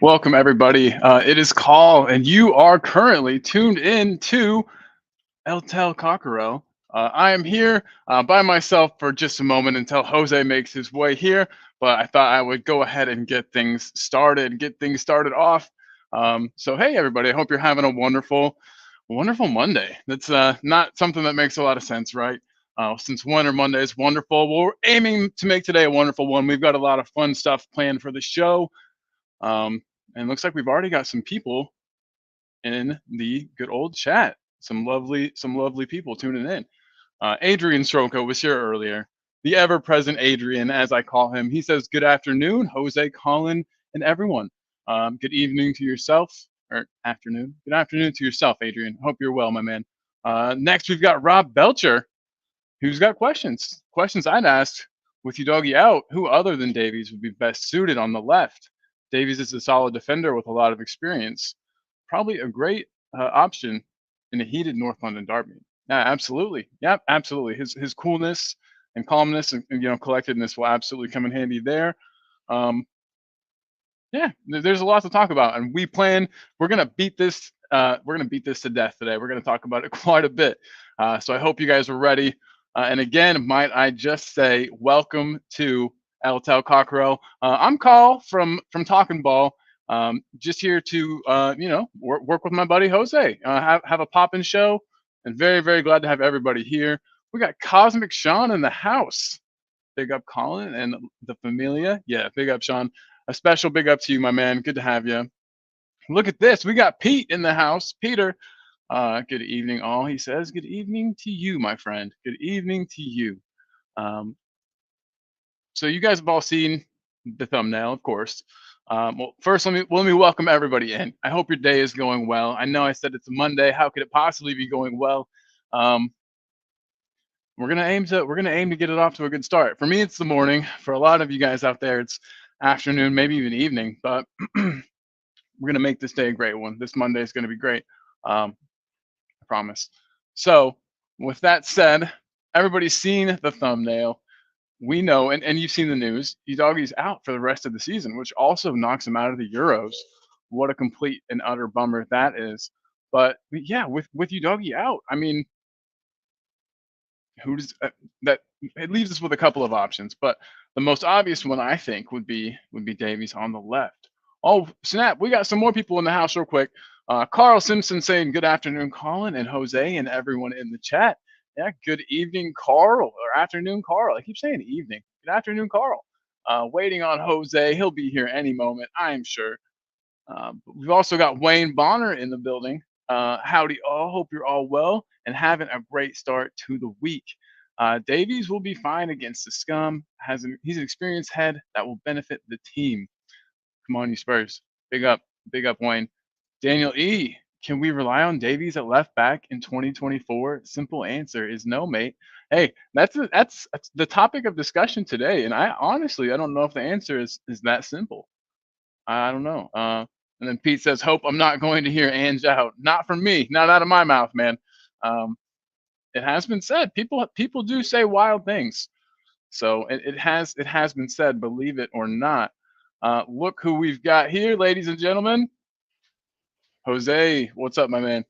Welcome, everybody. It is Call, and you are currently tuned in to El Tel Cockero. I am here by myself for just a moment until Jose makes his way here, but I thought I would go ahead and get things started off. So, hey, everybody, I hope you're having a wonderful Monday. That's not something that makes a lot of sense, right? Since Winter Monday is wonderful, well, we're aiming to make today a wonderful one. We've got a lot of fun stuff planned for the show. Um, and looks like we've already got some people in the good old chat. Some lovely people tuning in. Adrian Stroko was here earlier. The ever-present Adrian, as I call him. He says, "Good afternoon, Jose, Colin, and everyone. Good evening to yourself, or afternoon. Good afternoon to yourself, Adrian. Hope you're well, my man." Next, we've got Rob Belcher, who's got questions. Questions I'd ask with you doggy out, who other than Davies would be best suited on the left? Davies is a solid defender with a lot of experience. Probably a great option in a heated North London derby. Yeah, absolutely. Yep, absolutely. His coolness and calmness and collectedness will absolutely come in handy there. Um, yeah, there's a lot to talk about, and we're gonna beat this. We're gonna beat this to death today. We're gonna talk about it quite a bit. So I hope you guys are ready. And again, might I just say, welcome to El Tel Cockerel. I'm Carl from Talking Ball. Just here to work with my buddy Jose. Have a poppin' show, and very glad to have everybody here. We got Cosmic Sean in the house. Big up Colin and the familia. Yeah, big up Sean. A special big up to you, my man. Good to have you. Look at this. We got Pete in the house. Peter, good evening, all. He says, "Good evening to you, my friend. Good evening to you." Um, so you guys have all seen the thumbnail, of course. Well, first, let me welcome everybody in. I hope your day is going well. I know I said it's a Monday. How could it possibly be going well? Um, we're gonna aim to get it off to a good start. For me, it's the morning. For a lot of you guys out there, it's afternoon, maybe even evening. But we're gonna make this day a great one. This Monday is gonna be great. I promise. So, with that said, everybody's seen the thumbnail. We know, and you've seen the news. Udoggy's out for the rest of the season, which also knocks him out of the Euros. What a complete and utter bummer that is. But yeah, with Udoggy out, I mean, who does that? It leaves us with a couple of options, but the most obvious one I think would be Davies on the left. Oh snap! We got some more people in the house real quick. Carl Simpson saying good afternoon, Colin and Jose and everyone in the chat. Yeah, good evening, Carl, or afternoon, Carl. I keep saying evening. Good afternoon, Carl. Waiting on Jose. He'll be here any moment, I'm sure. We've also got Wayne Bonner in the building. Howdy all. Hope you're all well and having a great start to the week. Davies will be fine against the scum. He's an experienced head that will benefit the team. Come on, you Spurs. Big up, Wayne. Daniel E. Can we rely on Davies at left back in 2024? Simple answer is no, mate. Hey, that's the topic of discussion today, and I don't know if the answer is that simple. I don't know. And then Pete says, "Hope I'm not going to hear Ange out. Not from me. Not out of my mouth, man." Um, it has been said. People do say wild things. So it has been said. Believe it or not. Look who we've got here, ladies and gentlemen. Jose, what's up, my man?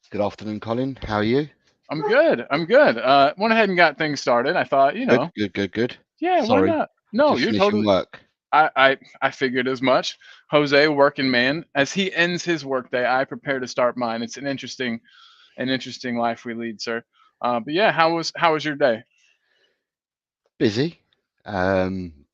Good afternoon, Colin. How are you? I'm good. I'm good. Went ahead and got things started. I thought, Good. yeah, why Sorry, not? No, just you're finishing totally. work. I figured as much. Jose, working man, as he ends his workday, I prepare to start mine. It's an interesting life we lead, sir. But yeah, how was your day? Busy. Not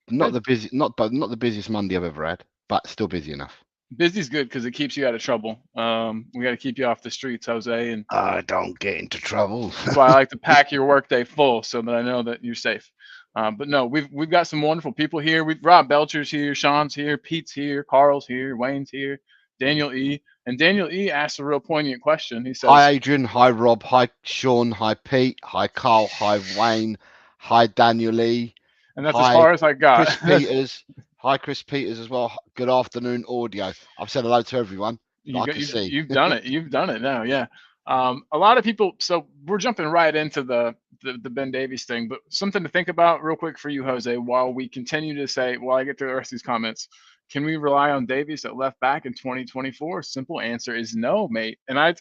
Good. the busy, not the busiest Monday I've ever had, but still busy enough. Busy's good because it keeps you out of trouble. We got to keep you off the streets, Jose, and I don't get into trouble. that's why I like to pack your workday full so that I know that you're safe. But no, we've got some wonderful people here. We've Rob Belcher's here, Sean's here, Pete's here, Carl's here, Wayne's here, Daniel E. And Daniel E asked a real poignant question. He Hi, says, Adrian. Hi, Rob. Hi, Sean. Hi, Pete. Hi, Carl. Hi, Wayne. Hi, Daniel Lee. and that's as Hi, far as I got. Chris Peters. Hi, Chris Peters as well. Good afternoon, audio. I've said hello to everyone that You I got can you've see. you've done it. You've done it now. Yeah. A lot of people. So we're jumping right into the Ben Davies thing, but something to think about real quick for you, Jose, while we continue to say, while I get to the rest of these comments. Can we rely on Davies at left back in 2024? Simple answer is no, mate. And I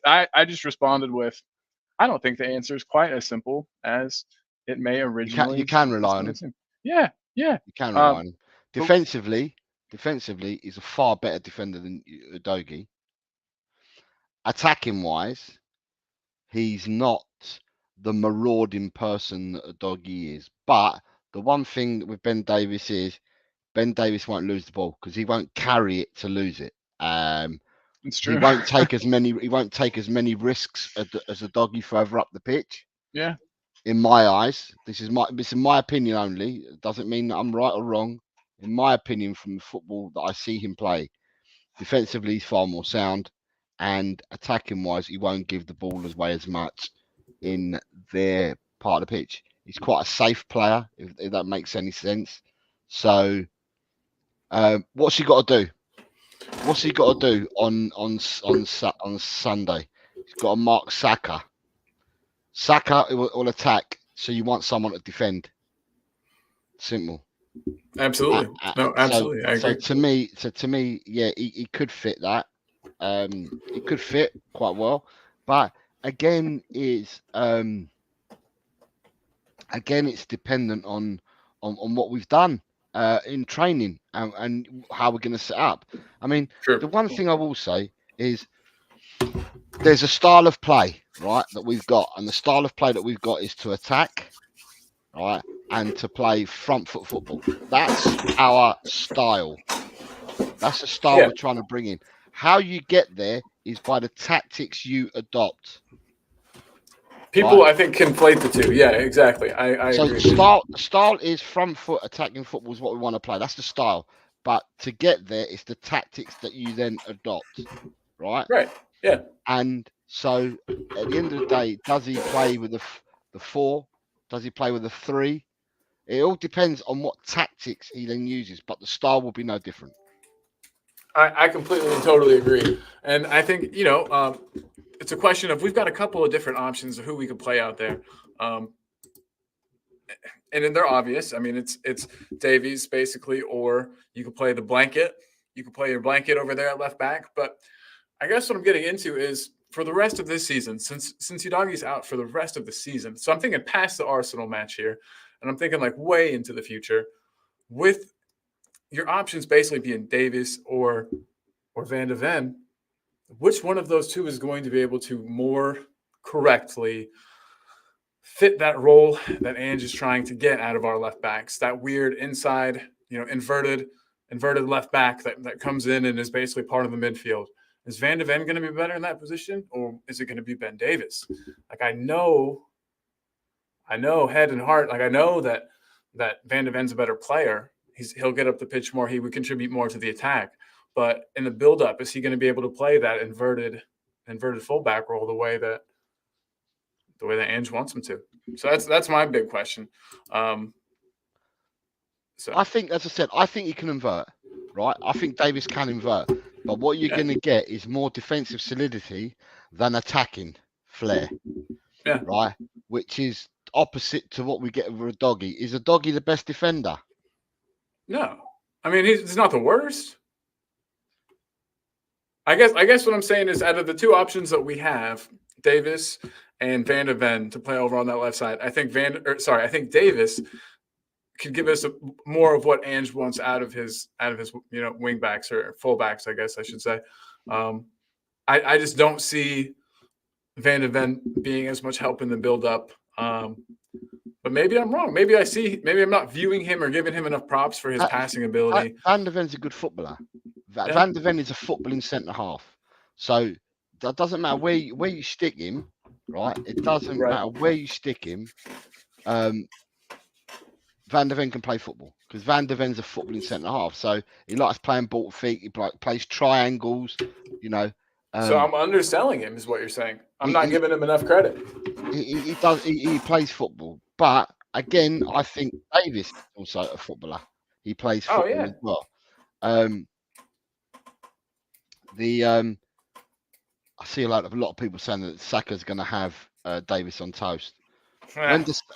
just responded with, I don't think the answer is quite as simple as it may originally. You can rely on him. Yeah. You can rely on him. Defensively, he's a far better defender than Udogie. Attacking wise, he's not the marauding person that Udogie is. But the one thing with Ben Davies is Ben Davies won't lose the ball because he won't carry it to lose it. It's true. He won't take as many risks as Udogie further up the pitch. Yeah. In my eyes, this is my opinion only. It doesn't mean that I'm right or wrong. In my opinion, from the football that I see him play, defensively he's far more sound, and attacking wise, he won't give the ball away as much in their part of the pitch. He's quite a safe player, if that makes any sense. So, what's he got to do? What's he got to do on Sunday? He's got to mark Saka. Saka will attack, so you want someone to defend. Simple. Absolutely. No, absolutely. I agree. So to me, yeah, he could fit that. He could fit quite well, but again, it's dependent on what we've done in training and how we're going to set up. I mean, The one thing I will say is there's a style of play, right, that we've got, and the style of play that we've got is to attack, right, and to play front foot football. That's our style. That's the style we're trying to bring in. How you get there is by the tactics you adopt. People, right? I think, conflate the two. Yeah, exactly. I agree. Style is front foot attacking football is what we want to play. That's the style. But to get there, it's the tactics that you then adopt, right? Right. Yeah. And so at the end of the day, does he play with the 4? Does he play with the 3? It all depends on what tactics he then uses, but the style will be no different. I completely and totally agree. And I think, it's a question of, we've got a couple of different options of who we could play out there. And then they're obvious. I mean, it's Davies basically, or you could play the blanket. You could play your blanket over there at left back. But I guess what I'm getting into is, for the rest of this season, since Udogie's out for the rest of the season, so I'm thinking past the Arsenal match here, and I'm thinking like way into the future, with your options basically being Davies or Van de Ven, which one of those two is going to be able to more correctly fit that role that Ange is trying to get out of our left backs? That weird inside, inverted left back that comes in and is basically part of the midfield. Is Van de Ven going to be better in that position, or is it going to be Ben Davies? Like, I know head and heart. Like, I know that Van de Ven's a better player. He'll get up the pitch more. He would contribute more to the attack. But in the build-up, is he going to be able to play that inverted fullback role the way that Ange wants him to? So that's my big question. I think, as I said, he can invert, right? I think Davies can invert. But what you're going to get is more defensive solidity than attacking flair. Yeah. Right? Which is opposite to what we get with Udogie. Is Udogie the best defender? No. I mean, he's not the worst. I guess what I'm saying is, out of the two options that we have, Davies and Van de Ven to play over on that left side, I think Davies could give us more of what Ange wants out of his wing backs or full backs, I guess I should say. I just don't see Van de Ven being as much help in the build up. But maybe I'm wrong. Maybe I'm not viewing him or giving him enough props for his passing ability. Van de Ven's a good footballer. Van de Ven is a footballing centre half. So that doesn't matter where you stick him, right? It doesn't matter where you stick him. Van de Ven can play football because Van de Ven's a footballing centre half. So he likes playing ball feet. He plays triangles, so I'm underselling him, is what you're saying. I'm not giving him enough credit. He does. He plays football, but again, I think Davies is also a footballer. He plays football as well. I see a lot of people saying that Saka's going to have Davies on toast.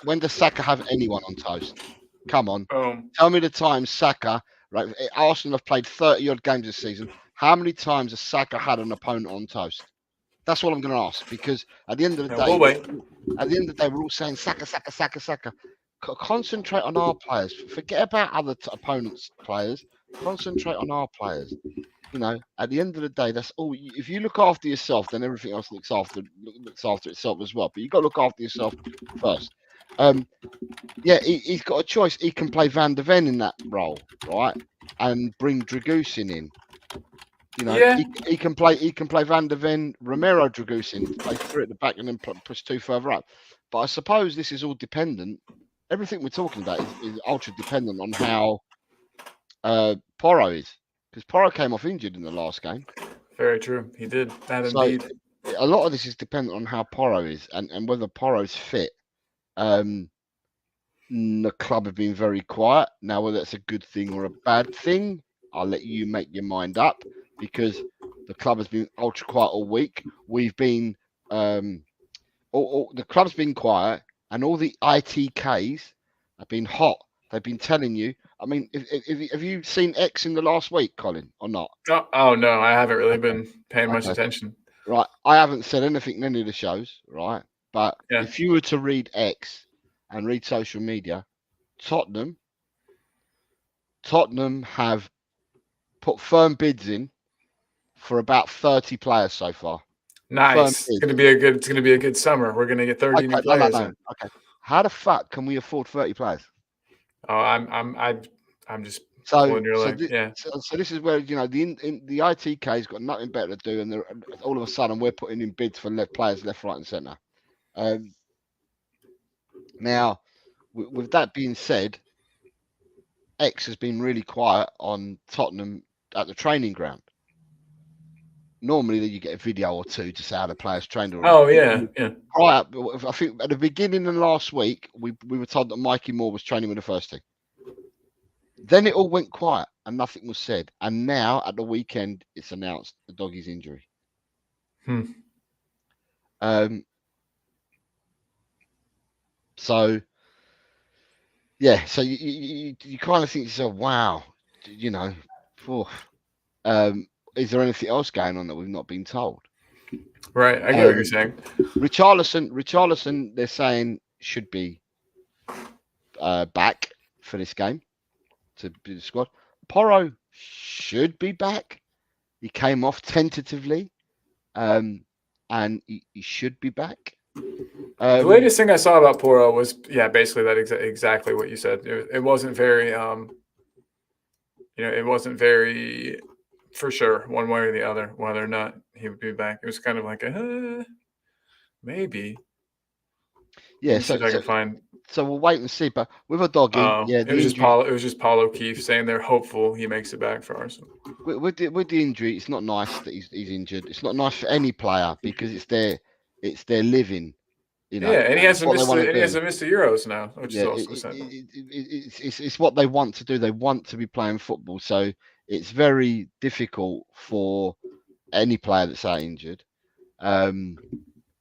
When does Saka have anyone on toast? Come on. Tell me the time Saka right? Arsenal have played 30-odd games this season. How many times has Saka had an opponent on toast? That's what I'm going to ask, because at the end of the Yeah, day, we'll wait. we're all saying Saka, Saka, Saka, Saka. Concentrate on our players. Forget about other opponents' players. Concentrate on our players. You know, at the end of the day, that's all. If you look after yourself, then everything else looks after itself as well. But you've got to look after yourself first. Yeah, he's got a choice. He can play Van de Ven in that role, right, and bring Dragusin in. You know, Yeah. he can play Van de Ven, Romero, Dragusin, play three at the back and then push two further up. But I suppose this is all dependent. Everything we're talking about is ultra dependent on how Porro is, because Porro came off injured in the last game. Very true. He did that So indeed. a lot of this is dependent on how Porro is and whether Porro's fit. The club have been very quiet. Now, whether that's a good thing or a bad thing, I'll let you make your mind up, because the club has been ultra quiet all week. We've been, the club's been quiet, and all the ITKs have been hot. They've been telling you. I mean, have you seen X in the last week, Colin, or not? Oh no, I haven't really been paying much attention. Right, I haven't said anything in any of the shows, right? But if you were to read X and read social media, Tottenham have put firm bids in for about 30 players so far. Nice. It's gonna be a good summer. We're gonna get 30 new players. Okay. How the fuck can we afford 30 players? Oh, I'm just so this is where, you know, the ITK's got nothing better to do, and all of a sudden we're putting in bids for players left, right, and centre. Now, with that being said, X has been really quiet on Tottenham at the training ground. Normally, you get a video or two to say how the players trained. Oh yeah. Right. I think at the beginning of last week, we were told that Mikey Moore was training with the first team. Then it all went quiet and nothing was said. And now at the weekend, it's announced the doggie's injury. So, yeah. So you kind of think to yourself, wow, you know, is there anything else going on that we've not been told? Right. I get what you're saying. Richarlison, they're saying should be back for this game to be the squad. Porro should be back. He came off tentatively, and he should be back. The latest thing I saw about Porro was, basically that exactly what you said. It wasn't very, it wasn't very for sure one way or the other whether or not he would be back. It was kind of like maybe. Yeah, so I can find. So we'll wait and see. But with a doggy, it was just Paul O'Keefe saying they're hopeful he makes it back for Arsenal. With the injury, it's not nice that he's injured. It's not nice for any player, because it's their living. You know, and he hasn't missed the Euros now, which is also sad. It's what they want to do. They want to be playing football, so it's very difficult for any player that's out injured.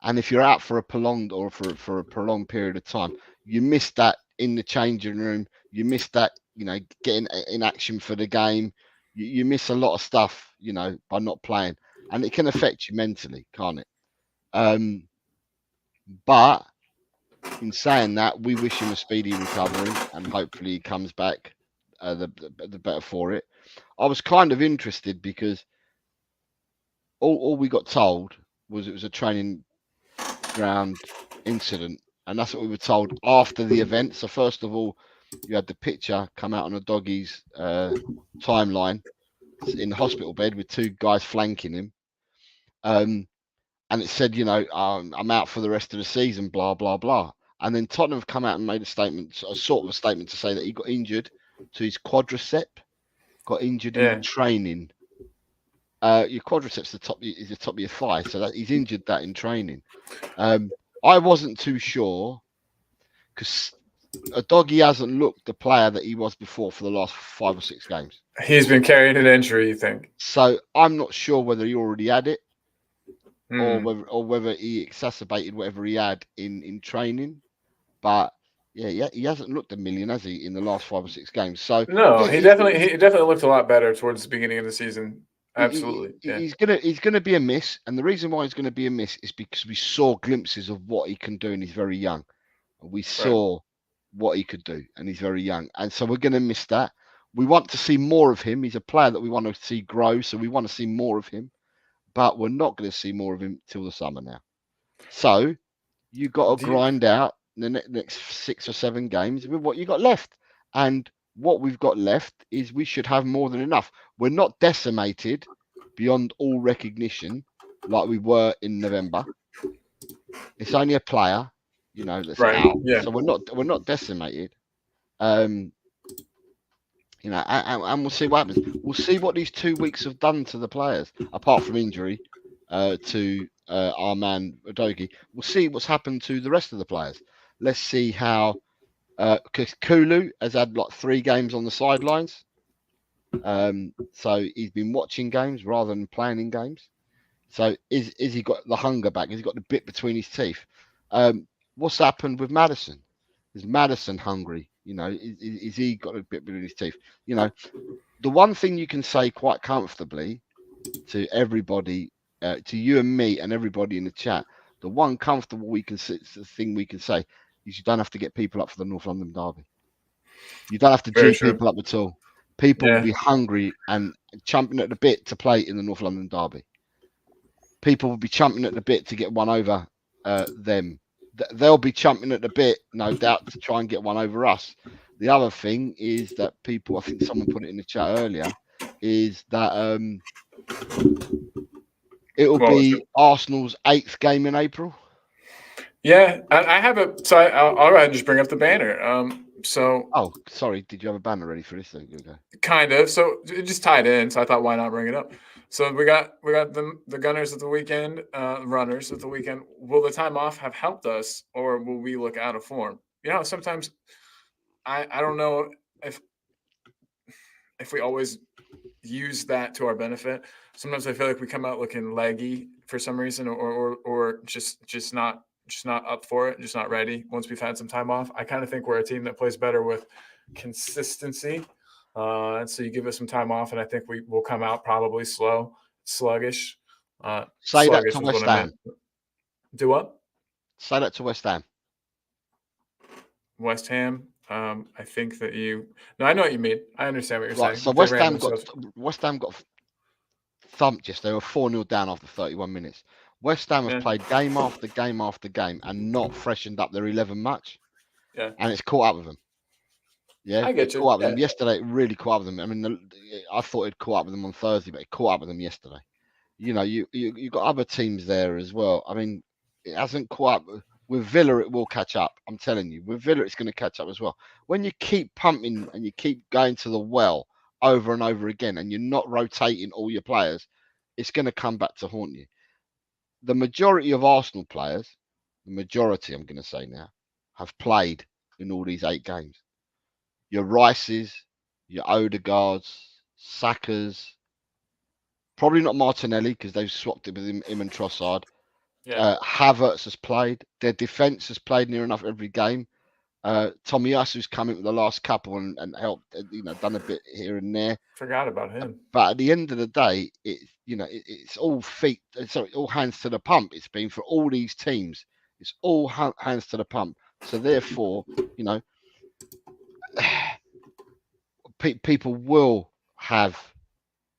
And if you're out for a prolonged for a prolonged period of time, you miss that in the changing room. You miss that, you know, getting in action for the game. You miss a lot of stuff, you know, by not playing, and it can affect you mentally, can't it? But in saying that, we wish him a speedy recovery, and hopefully he comes back the better for it. I was kind of interested because all we got told was it was a training ground incident, and that's what we were told after the event. So first of all, you had the picture come out on a doggie's timeline in the hospital bed with two guys flanking him, and it said, you know, I'm out for the rest of the season, blah blah blah. And then Tottenham have come out and made a statement, a sort of a statement, to say that he got injured to his quadricep, got injured in training. Your quadriceps is the top of your thigh, so that he's injured that in training. I wasn't too sure, because a doggy hasn't looked the player that he was before for the last 5 or 6 games. He's been carrying an injury, you think? So I'm not sure whether he already had it, or whether he exacerbated whatever he had in training. But Yeah, he hasn't looked a million, has he, in the last 5 or 6 games? So No, yeah, he definitely looked a lot better towards the beginning of the season. Absolutely. Yeah. he's gonna be a miss, and the reason why he's gonna be a miss is because we saw glimpses of what he can do, and he's very young. We Right. saw what he could do, and he's very young, and so we're gonna miss that. We want to see more of him. He's a player that we want to see grow, so we want to see more of him. But we're not going to see more of him till the summer now. So you got to Do you, grind out the next 6 or 7 games with what you got left. And what we've got left is we should have more than enough. We're not decimated beyond all recognition like we were in November. It's only a player, that's right. out. Yeah. So we're not decimated. And we'll see what happens. We'll see what these 2 weeks have done to the players, apart from injury to our man Udogie. We'll see what's happened to the rest of the players. Let's see how, because Kulu has had like 3 games on the sidelines. So he's been watching games rather than playing in games. So is he got the hunger back? Has he got the bit between his teeth? What's happened with Madison? Is Madison hungry? Is he got a bit between his teeth? The one thing you can say quite comfortably to everybody, to you and me and everybody in the chat, the one comfortable thing we can say is you don't have to get people up for the North London derby. You don't have to Very G true. people up at all. People will Yeah. be hungry and chomping at the bit to play in the North London derby. People will be chomping at the bit to get one over them. They'll be chomping at the bit, no doubt, to try and get one over us. The other thing is that people, I think someone put it in the chat earlier, is that it'll What was be it? Arsenal's 8th game in April. Yeah, I have a. So I'll go ahead and just bring up the banner. So Oh, sorry, did you have a banner ready for this? Okay. kind of. So it just tied in. So I thought, why not bring it up? So we got the Gunners at the weekend, runners at the weekend. Will the time off have helped us, or will we look out of form? Sometimes I don't know if we always use that to our benefit. Sometimes I feel like we come out looking leggy for some reason, or just not up for it, just not ready. Once we've had some time off, I kind of think we're a team that plays better with consistency. And so you give us some time off, and I think we will come out probably sluggish. Say that Sluggish to is West what I Ham. meant. Do what? Say that to West Ham. West Ham. I think that No, I know what you mean. I understand what you're Right, saying. so They ran West Ham got thumped yesterday. They were 4-0 down after 31 minutes. West Ham have Yeah. played game after game after game and not freshened up their 11 much. Yeah. And it's caught up with them. Yeah, I get it you. caught up with Yeah. them yesterday. It really caught up with them. I mean, I thought it caught up with them on Thursday, but it caught up with them yesterday. You got other teams there as well. I mean, it hasn't caught up with Villa. It will catch up. I'm telling you, with Villa, it's going to catch up as well. When you keep pumping and you keep going to the well over and over again, and you're not rotating all your players, it's going to come back to haunt you. The majority of Arsenal players, the majority, I'm going to say now, have played in all these 8 games. Your Rices, your Odegaards, Sakas, probably not Martinelli because they've swapped it with him and Trossard. Yeah. Havertz has played. Their defence has played near enough every game. Tomiyasu's come in with the last couple and helped, done a bit here and there. Forgot about him. But at the end of the day, it's all all hands to the pump. It's been for all these teams. It's all hands to the pump. So therefore, people will have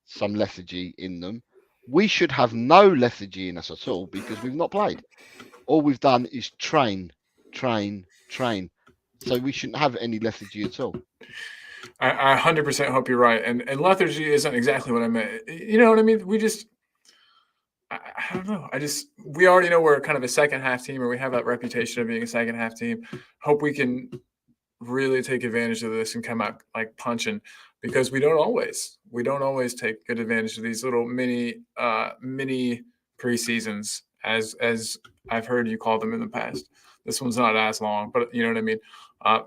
some lethargy in them. We should have no lethargy in us at all because we've not played. All we've done is train. So we shouldn't have any lethargy at all. I 100% hope you're right. And lethargy isn't exactly what I meant. You know what I mean? I don't know. We already know we're kind of a second half team, or we have that reputation of being a second half team. Hope we can really take advantage of this and come out like punching, because we don't always take good advantage of these little mini preseasons, as I've heard you call them in the past. This one's not as long, but you know what I mean.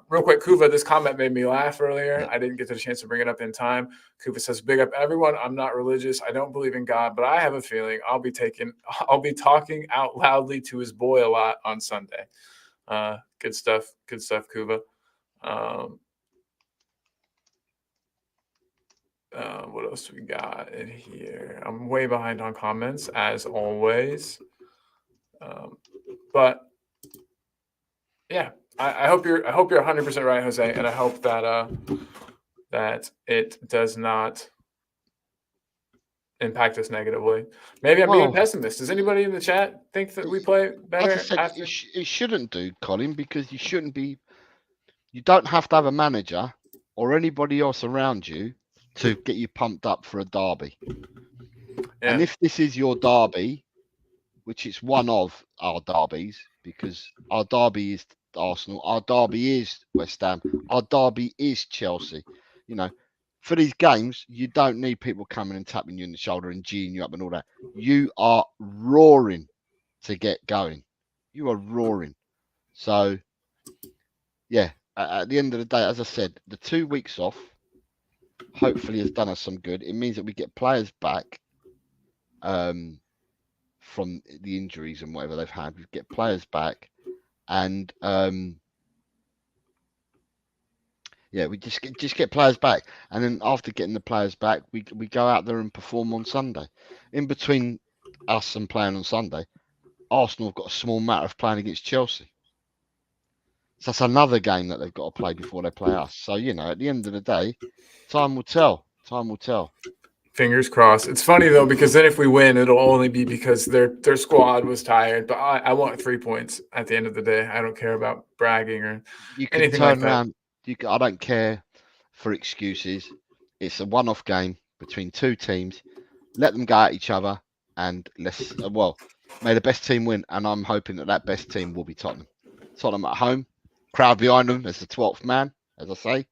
Real quick, Kuva, this comment made me laugh earlier. Yeah. I didn't get the chance to bring it up in time. Kuva says, "Big up everyone. I'm not religious. I don't believe in God, but I have a feeling I'll be talking out loudly to his boy a lot on Sunday." Good stuff. Good stuff, Kuba. What else we got in here? I'm way behind on comments as always. But yeah, I hope you're 100% right, Jose, and I hope that that it does not impact us negatively. Maybe I'm being a Well, pessimist. Does anybody in the chat think that we play as better I said, after? it shouldn't do, Colin, because you shouldn't be. You don't have to have a manager or anybody else around you to get you pumped up for a derby. And Yeah. if this is your derby, which is one of our derbies, because our derby is Arsenal, our derby is West Ham, our derby is Chelsea. You know, for these games, you don't need people coming and tapping you in the shoulder and geeing you up and all that. You are roaring to get going. You are roaring. So, yeah, at the end of the day, as I said, the 2 weeks off hopefully has done us some good. It means that we get players back from the injuries and whatever they've had. We get players back, and yeah, we just get players back, and then after getting the players back, we go out there and perform on Sunday. In between us and playing on Sunday, Arsenal have got a small matter of playing against Chelsea. So that's another game that they've got to play before they play us. So, you know, at the end of the day, time will tell. Time will tell. Fingers crossed. It's funny though, because then if we win, it'll only be because their squad was tired. But I want 3 points at the end of the day. I don't care about bragging or You can anything turn like that. around. I don't care for excuses. It's a one-off game between two teams. Let them go at each other, and let's may the best team win. And I'm hoping that best team will be Tottenham. Tottenham at home, crowd behind them as the 12th man, as I say.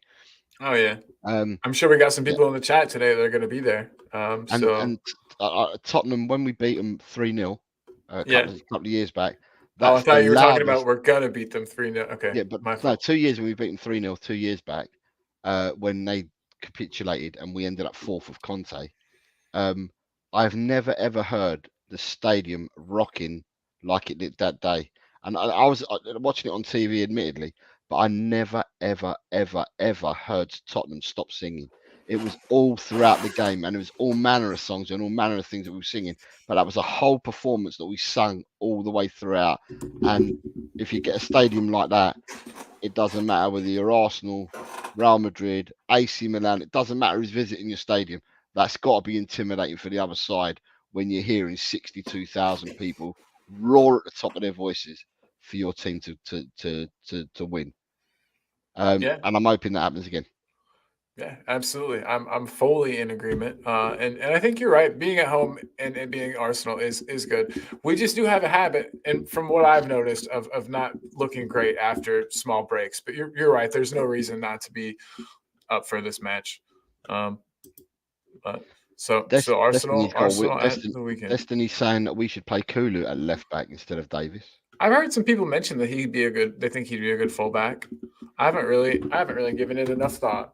Oh yeah. I'm sure we got some people in the chat today that are going to be there. Tottenham, when we beat them 3-0 a couple of years back. I thought you were talking about us, we're going to beat them 3-0. Okay. Yeah, but no, 2 years when we beat them 3-0 2 years back, when they capitulated and we ended up fourth of Conte. I've never ever heard the stadium rocking like it did that day. And I was watching it on TV, admittedly, but I never, ever, ever, ever heard Tottenham stop singing. It was all throughout the game, and it was all manner of songs and all manner of things that we were singing. But that was a whole performance that we sung all the way throughout. And if you get a stadium like that, it doesn't matter whether you're Arsenal, Real Madrid, AC Milan. It doesn't matter who's visiting your stadium. That's got to be intimidating for the other side when you're hearing 62,000 people roar at the top of their voices for your team to win. And I'm hoping that happens again. Yeah, absolutely. I'm fully in agreement. And I think you're right. Being at home and being Arsenal is good. We just do have a habit, and from what I've noticed, of not looking great after small breaks. But you're right. There's no reason not to be up for this match. But so Arsenal at the weekend. Destiny's saying that we should play Kulu at left back instead of Davis. I've heard some people mention that they think he'd be a good fullback. I haven't really given it enough thought.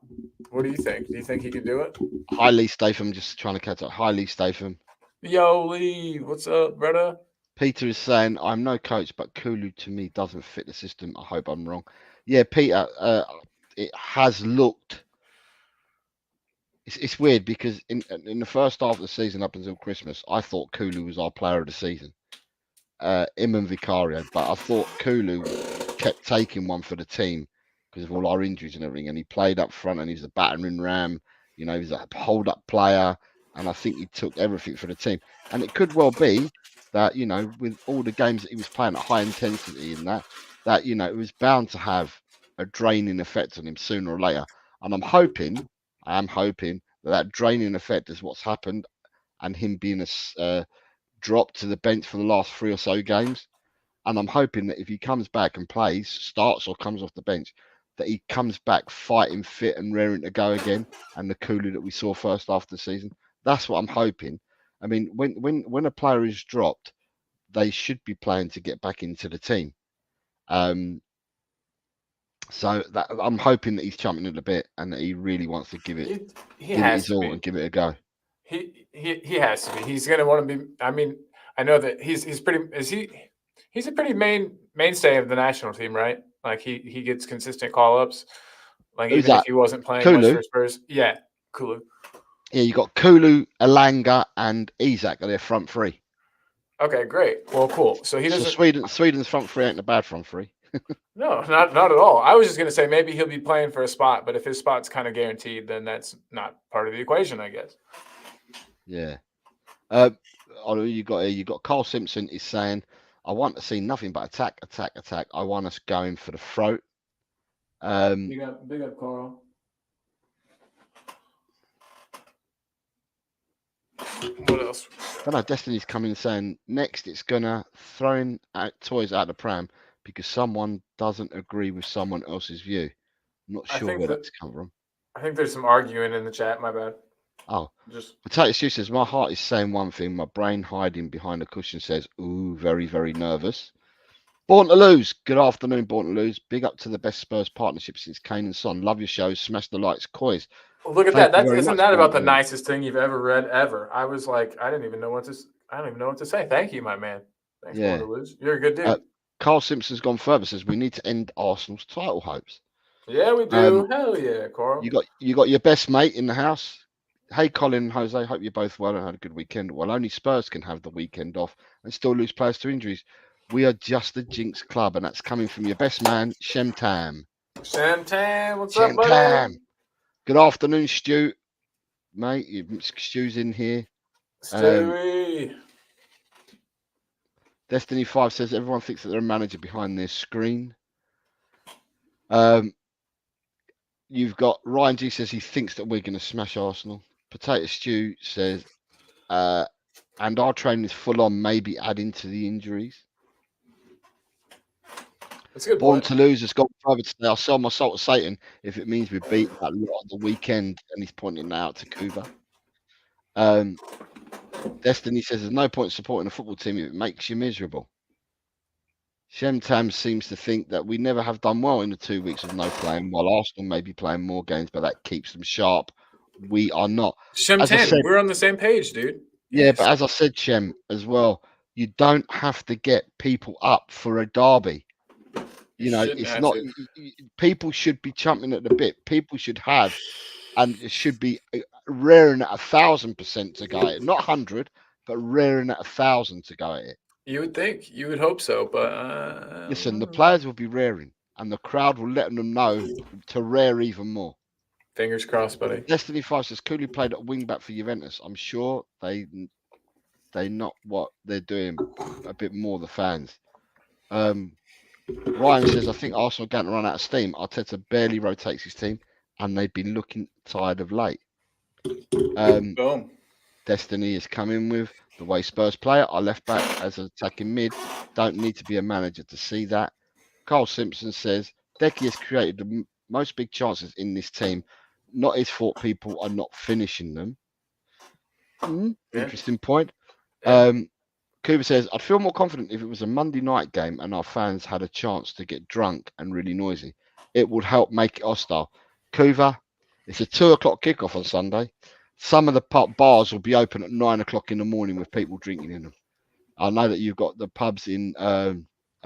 What do you think? Do you think he can do it? Hi, Lee Statham. Just trying to catch up. Hi, Lee Statham. Yo, Lee. What's up, brother? Peter is saying, I'm no coach, but Kulu to me doesn't fit the system. I hope I'm wrong. Yeah, Peter, it has looked... It's weird because in the first half of the season up until Christmas, I thought Kulu was our player of the season. Him and Vicario. But I thought Kulu kept taking one for the team because of all our injuries and everything. And he played up front and he was a battering ram. You know, he was a hold-up player. And I think he took everything for the team. And it could well be that, you know, with all the games that he was playing at high intensity and that, you know, it was bound to have a draining effect on him sooner or later. And I am hoping that draining effect is what's happened and him being dropped to the bench for the last 3 or so games. And I'm hoping that if he comes back and plays, starts or comes off the bench, that he comes back fighting fit and raring to go again, and the Kulu that we saw first half of the season. That's what I'm hoping. I mean, when a player is dropped, they should be playing to get back into the team. So that I'm hoping that he's jumping in a bit and that he really wants to give it his all and give it a go. He has to be. He's going to want to be. I mean, I know that he's pretty. Is he? He's a pretty mainstay of the national team, right? Like he gets consistent call ups. Like Who's even if that? he wasn't playing much Kulu? for Spurs, yeah, Kulu. Yeah, you got Kulu, Alanga, and Isak are their front three. Okay, great. Well, cool. So he So doesn't. Sweden's front three ain't a bad front three. No, not at all. I was just gonna say maybe he'll be playing for a spot, but if his spot's kind of guaranteed, then that's not part of the equation, I guess. Yeah. You got Carl Simpson is saying, I want to see nothing but attack, attack, attack. I want us going for the throat. Big up, Carl. What else? I don't know. Destiny's coming saying next it's gonna throwing out toys out the pram because someone doesn't agree with someone else's view. I'm not I sure think where that- that's come from. I think there's some arguing in the chat. My bad. Oh, Just Potato Stew says my heart is saying one thing, my brain hiding behind a cushion says, ooh, very, very nervous. Born to lose. Good afternoon, Born to lose. Big up to the best Spurs partnership since Kane and Son. Love your show. Smash the likes, Coys. look at Thank that. you very Isn't much, that about the Born to Lose. nicest thing you've ever read ever? I was like, I don't even know what to say. Thank you, my man. Thanks, Yeah. Born to Lose. You're a good dude. Carl Simpson's gone further. Says we need to end Arsenal's title hopes. Yeah, we do. Hell yeah, Carl. You got your best mate in the house. Hey, Colin and Jose. Hope you're both well and had a good weekend. Well, only Spurs can have the weekend off and still lose players to injuries. We are just a jinx club, and that's coming from your best man, Shem Tam. Shantan, what's up, Shem buddy? Tam. Good afternoon, Stu. Mate, Stu's in here. Stewie. Destiny 5 says everyone thinks that they're a manager behind their screen. You've got Ryan G says he thinks that we're going to smash Arsenal. Potato Stew says, and our training is full on, maybe adding to the injuries. That's a good Born point. to lose has gone further to say, I'll sell my soul to Satan if it means we beat that lot on the weekend. And he's pointing that out to Kuba. Destiny says there's no point supporting a football team if it makes you miserable. Shem Tam seems to think that we never have done well in the 2 weeks of no playing, while Arsenal may be playing more games, but that keeps them sharp. We are not. Shem10, we're on the same page, dude. Yeah, but as I said, Shem, as well, you don't have to get people up for a derby. You know, shouldn't it's have not. to. People should be chomping at the bit. People should have, and it should be raring at 1,000% to go at it. Not 100, but raring at 1,000 to go at it. You would think, you would hope so, but Listen, the players will be raring, and the crowd will let them know to rare even more. fingers crossed, buddy. Destiny 5 says Cooley played at wing back for Juventus. I'm sure they not what they're doing a bit more, the fans. Ryan says, I think Arsenal are going to run out of steam. Arteta barely rotates his team, and they've been looking tired of late. Boom. Destiny is coming with the way Spurs play it. Our left back as an attacking mid. Don't need to be a manager to see that. Carl Simpson says, Decky has created the most big chances in this team. Not his fault people are not finishing them. Yeah. Interesting point. Yeah. Cooper says, I'd feel more confident if it was a Monday night game and our fans had a chance to get drunk and really noisy. It would help make it hostile. Cooper, it's a 2 o'clock kickoff on Sunday. Some of the bars will be open at 9 o'clock in the morning with people drinking in them. I know that you've got the pubs in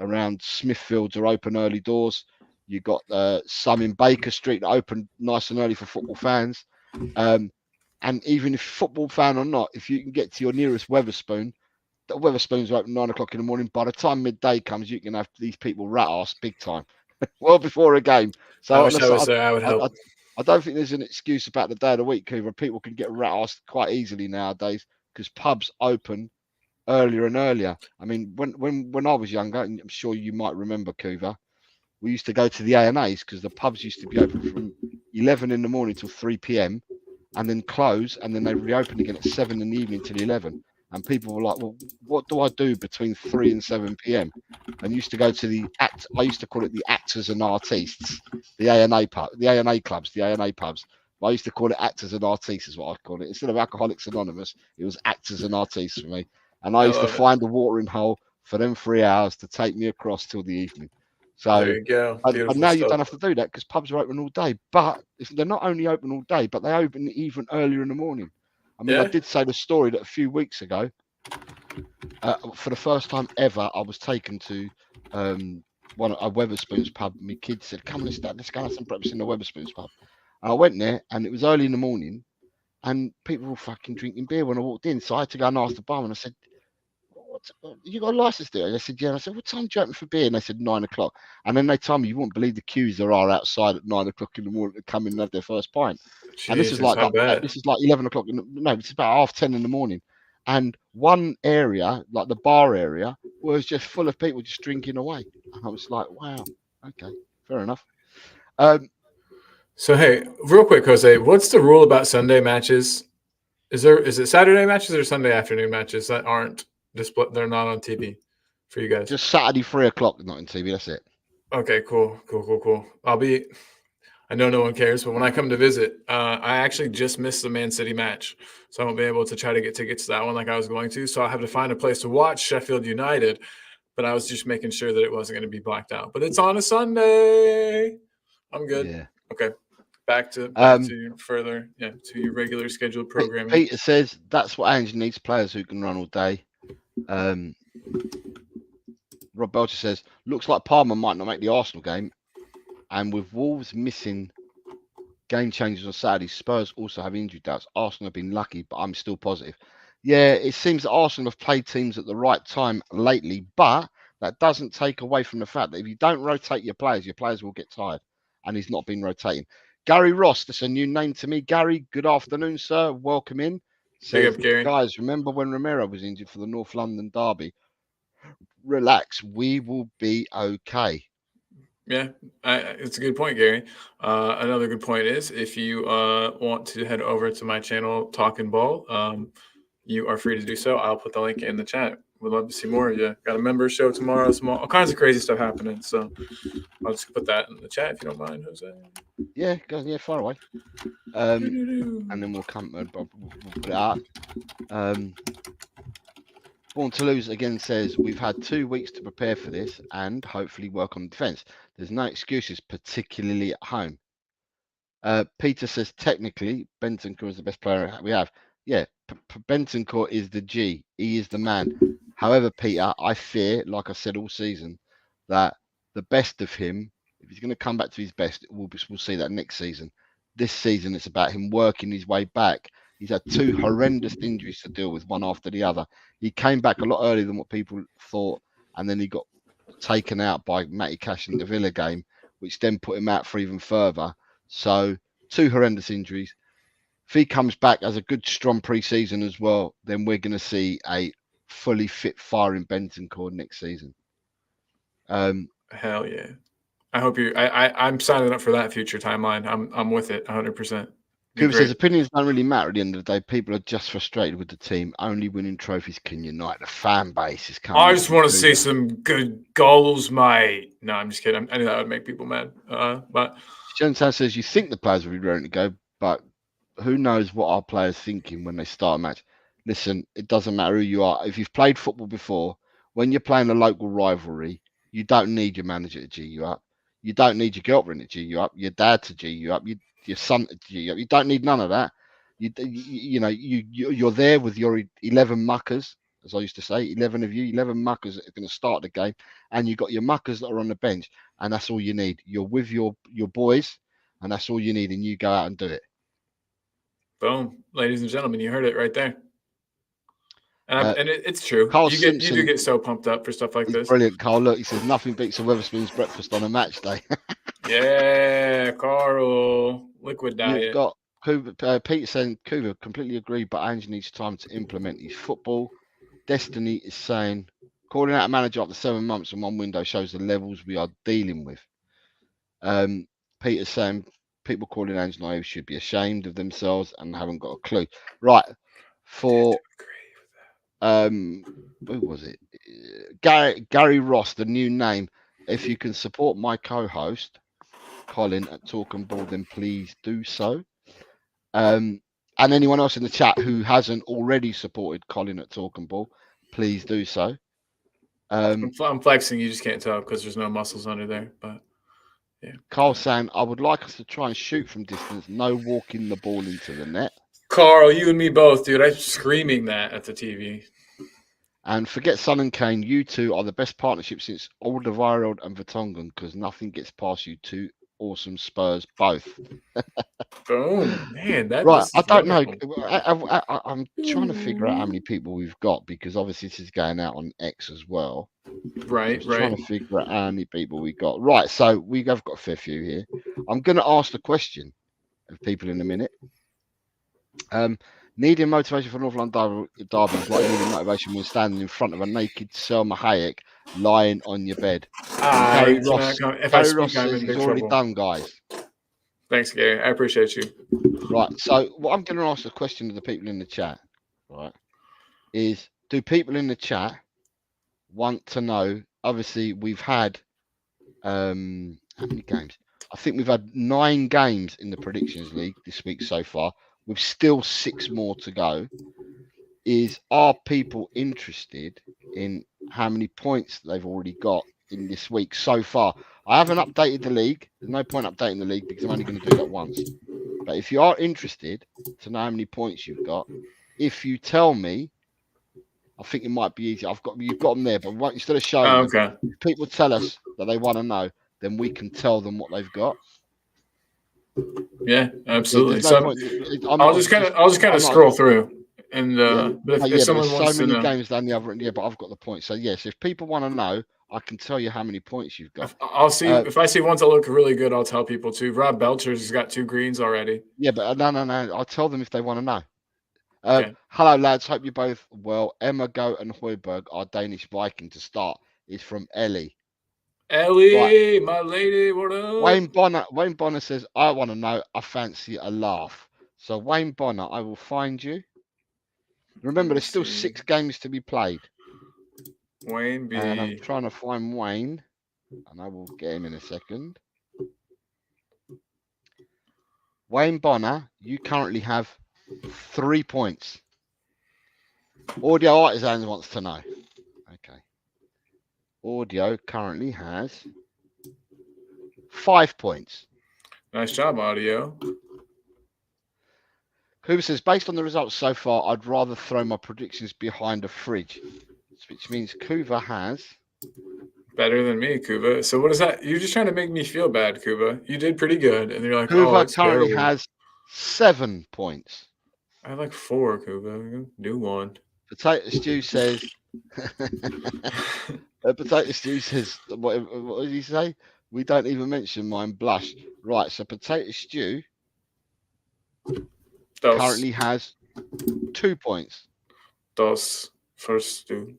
around Smithfields are open early doors. You've got some in Baker Street that open nice and early for football fans. And even if football fan or not, if you can get to your nearest Weatherspoon, the Weatherspoons are open 9 o'clock in the morning. By the time midday comes, you can have these people rat ass big time, well before a game. So I wish I was there. I would help. I don't think there's an excuse about the day of the week, Cooper. People can get rat ass quite easily nowadays because pubs open earlier and earlier. I mean, when I was younger, and I'm sure you might remember, Cooper, we used to go to the A&As because the pubs used to be open from 11 in the morning till 3 p.m. and then close, and then they reopen again at 7 in the evening till 11. And people were like, well, what do I do between 3 and 7 p.m.? And used to go to I used to call it the actors and artistes, the A&A pub, the A&A clubs, the A&A pubs. I used to call it actors and artistes is what I called it. Instead of Alcoholics Anonymous, it was actors and artistes for me. And I used to find a watering hole for them 3 hours to take me across till the evening. So there you go. and now you don't have to do that because pubs are open all day. But they're not only open all day, but they open even earlier in the morning. I mean, I did say the story that a few weeks ago, For the first time ever, I was taken to a Wetherspoons pub. My kids said, "Come, let's go and have some breakfast in the Wetherspoons pub." And I went there, and it was early in the morning, and people were fucking drinking beer when I walked in. So I had to go and ask the barman. I said, "You got a license there?" And they said, "Yeah." And I said, "What time do you open for beer?" And they said 9 o'clock. And then they told me, you wouldn't believe the queues there are outside at 9 o'clock in the morning to come in and have their first pint. And this is Jesus, how bad. this is like 11 o'clock. No, it's about 10:30 in the morning. And one area, like the bar area, was just full of people just drinking away. And I was like, wow, okay, fair enough. So hey, real quick, Jose, what's the rule about Sunday matches? Is it Saturday matches or Sunday afternoon matches that aren't display? They're not on TV for you guys. Just Saturday 3 o'clock, not on TV. That's it. Okay, cool. I know no one cares, but when I come to visit, I actually just missed the Man City match, so I won't be able to try to get tickets to that one like I was going to. So I'll have to find a place to watch Sheffield United, but I was just making sure that it wasn't going to be blacked out. But it's on a Sunday. I'm good. Yeah. Okay. Back to your regular scheduled programming. Peter says that's what Ange needs, players who can run all day. Rob Belcher says, looks like Palmer might not make the Arsenal game. And with Wolves missing game changers on Saturday, Spurs also have injury doubts. Arsenal have been lucky, but I'm still positive. Yeah, it seems that Arsenal have played teams at the right time lately, but that doesn't take away from the fact that if you don't rotate your players will get tired. And he's not been rotating. Gary Ross, that's a new name to me. Gary, good afternoon, sir. Welcome in. Says, Gary. Guys, remember when Romero was injured for the North London derby? Relax, we will be okay. Yeah, it's a good point, Gary. Another good point is if you want to head over to my channel, Talking Ball, you are free to do so. I'll put the link in the chat. We'd love to see more of you. Got a member show tomorrow, all kinds of crazy stuff happening. So I'll just put that in the chat if you don't mind, Jose. Yeah, far away. And then we'll come and we'll put it up. Born to Lose again says, we've had 2 weeks to prepare for this and hopefully work on defence. There's no excuses, particularly at home. Peter says, technically, Bentancur is the best player we have. Yeah, Bentancur is the G. He is the man. However, Peter, I fear, like I said all season, that the best of him, if he's going to come back to his best, we'll see that next season. This season, it's about him working his way back. He's had 2 horrendous injuries to deal with, one after the other. He came back a lot earlier than what people thought, and then he got taken out by Matty Cash in the Villa game, which then put him out for even further. So 2 horrendous injuries. If he comes back as a good, strong pre-season as well, then we're going to see a fully fit, firing Bentancur next season. Hell yeah! I hope you. I'm signing up for that future timeline. I'm with it 100%. Cooper says opinions don't really matter at the end of the day. People are just frustrated with the team. Only winning trophies can unite. The fan base is coming. I just want to see some good goals, mate. No, I'm just kidding. I knew that would make people mad. But Jensen says you think the players will be ready to go, but who knows what our players thinking when they start a match. Listen, it doesn't matter who you are. If you've played football before, when you're playing a local rivalry, you don't need your manager to G you up. You don't need your girlfriend to G you up. Your dad to G you up. Your son to G you up. You don't need none of that. You're there with your 11 muckers, as I used to say, 11 of you, 11 muckers that are going to start the game, and you've got your muckers that are on the bench, and that's all you need. You're with your boys, and that's all you need, and you go out and do it. Boom, ladies and gentlemen, you heard it right there. And it's true. You do get so pumped up for stuff like this. Brilliant, Carl. Look, he says nothing beats a Wetherspoons breakfast on a match day. Yeah, Carl. Liquid diet. You've got Peter saying, Kuba, completely agree, but Ange needs time to implement his football. Destiny is saying, calling out a manager after 7 months in one window shows the levels we are dealing with. Peter's saying, people calling Ange naive should be ashamed of themselves and haven't got a clue. Right. For who was it? Gary Ross, the new name. If you can support my co-host Colin at Talking Ball, then please do so. And anyone else in the chat who hasn't already supported Colin at Talking Ball, please do so. I'm flexing. You just can't tell because there's no muscles under there. But yeah. Carl saying, I would like us to try and shoot from distance, no walking the ball into the net. Carl, you and me both, dude. I'm screaming that at the TV. And forget Son and Kane, you two are the best partnership since Alderweireld and Vertonghen because nothing gets past you two awesome Spurs both. Boom, man. Right, This I is don't know. wonderful. I'm trying to figure out how many people we've got because obviously this is going out on X as well. Right, Trying to figure out how many people we got. Right, so we have got a fair few here. I'm going to ask the question of people in a minute. Needing motivation for North London Derby is like needing motivation when standing in front of a naked Selma Hayek lying on your bed. Gary Ross says he's already done, guys. Thanks, Gary. I appreciate you. Right, so what I'm going to ask the question to the people in the chat, right, is do people in the chat want to know? Obviously, we've had how many games? I think we've had 9 games in the Predictions League this week so far, with still 6 more to go. Are people interested in how many points they've already got in this week so far? I haven't updated the league. There's no point updating the league because I'm only going to do that once. But if you are interested to know how many points you've got, if you tell me, I think it might be easy. You've got them there, but instead of showing them, if people tell us that they want to know, then we can tell them what they've got. Yeah, absolutely. I'll just kind of scroll through. And but if someone there's wants so many to know, games down the other end, but I've got the points. So yes, if people want to know, I can tell you how many points you've got. I'll see if I see ones that look really good. I'll tell people too. Rob Belcher's has got 2 greens already. Yeah, but no. I'll tell them if they want to know. Hello, lads. Hope you're both well. Emma Goat and Hoiberg, our Danish Viking to start, is from Ellie. Ellie, right. My lady, what up? Wayne Bonner says, I want to know. I fancy a laugh. So Wayne Bonner, I will find you. Remember, there's still 6 games to be played. Wayne B. And I'm trying to find Wayne, and I will get him in a second. Wayne Bonner, you currently have 3 points. Audio Artisans wants to know. Okay. Audio currently has 5 points. Nice job, Audio. Cooper says, based on the results so far, I'd rather throw my predictions behind a fridge, which means Kuva has... Better than me, Kuva. So what is that? You're just trying to make me feel bad, Kuva. You did pretty good. And you're like, Kuva currently has 7 points. I have like 4, Kuva. Do 1. Potato Stew says... Potato Stew says, what did he say? We don't even mention mine blush. Right, so Potato Stew... currently has 2 points. First two.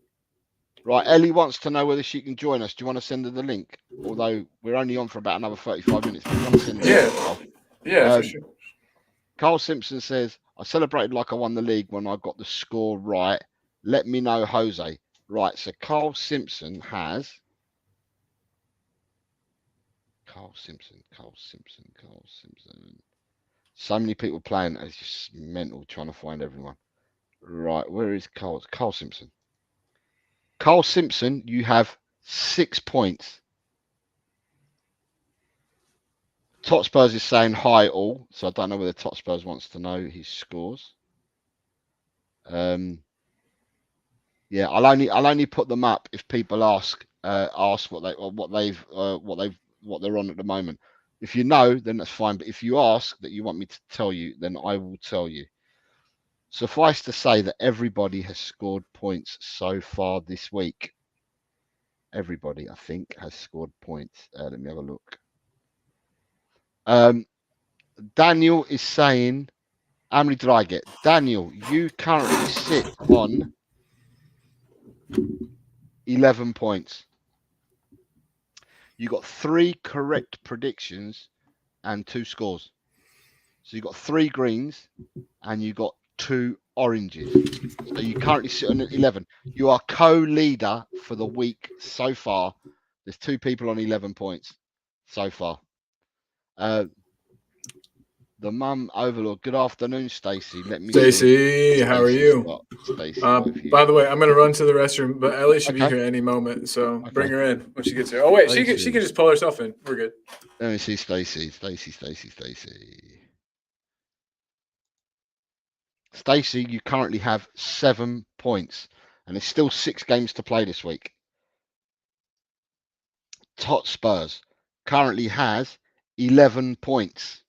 Right, Ellie wants to know whether she can join us. Do you want to send her the link? Although we're only on for about another 35 minutes. But you want to send her yeah, for sure. Carl Simpson says, I celebrated like I won the league when I got the score right. Let me know, Jose. Right, so Carl Simpson has... Carl Simpson. So many people playing. It's just mental trying to find everyone. Right, where is Carl? Carl Simpson. Carl Simpson, you have 6 points. Tot Spurs is saying hi all, so I don't know whether Tot Spurs wants to know his scores. Yeah, I'll only put them up if people ask what they're on at the moment. If you know, then that's fine. But if you ask that you want me to tell you, then I will tell you. Suffice to say that everybody has scored points so far this week. Everybody, I think, has scored points. Let me have a look. Daniel is saying, how many did I get? Daniel, you currently sit on 11 points. You got 3 correct predictions and 2 scores. So you got 3 greens and you got 2 oranges. So you currently sit on 11. You are co-leader for the week so far. There's 2 people on 11 points so far. The mum overlord. Good afternoon, Stacey. Let me. Stacey, how are you? Stacey, by the way, I'm gonna run to the restroom, but Ellie should be here any moment. So bring her in when she gets here. Oh wait, she can just pull herself in. We're good. Let me see, Stacey. Stacey, you currently have 7 points. and there's still 6 games to play this week. Tot Spurs currently has 11 points.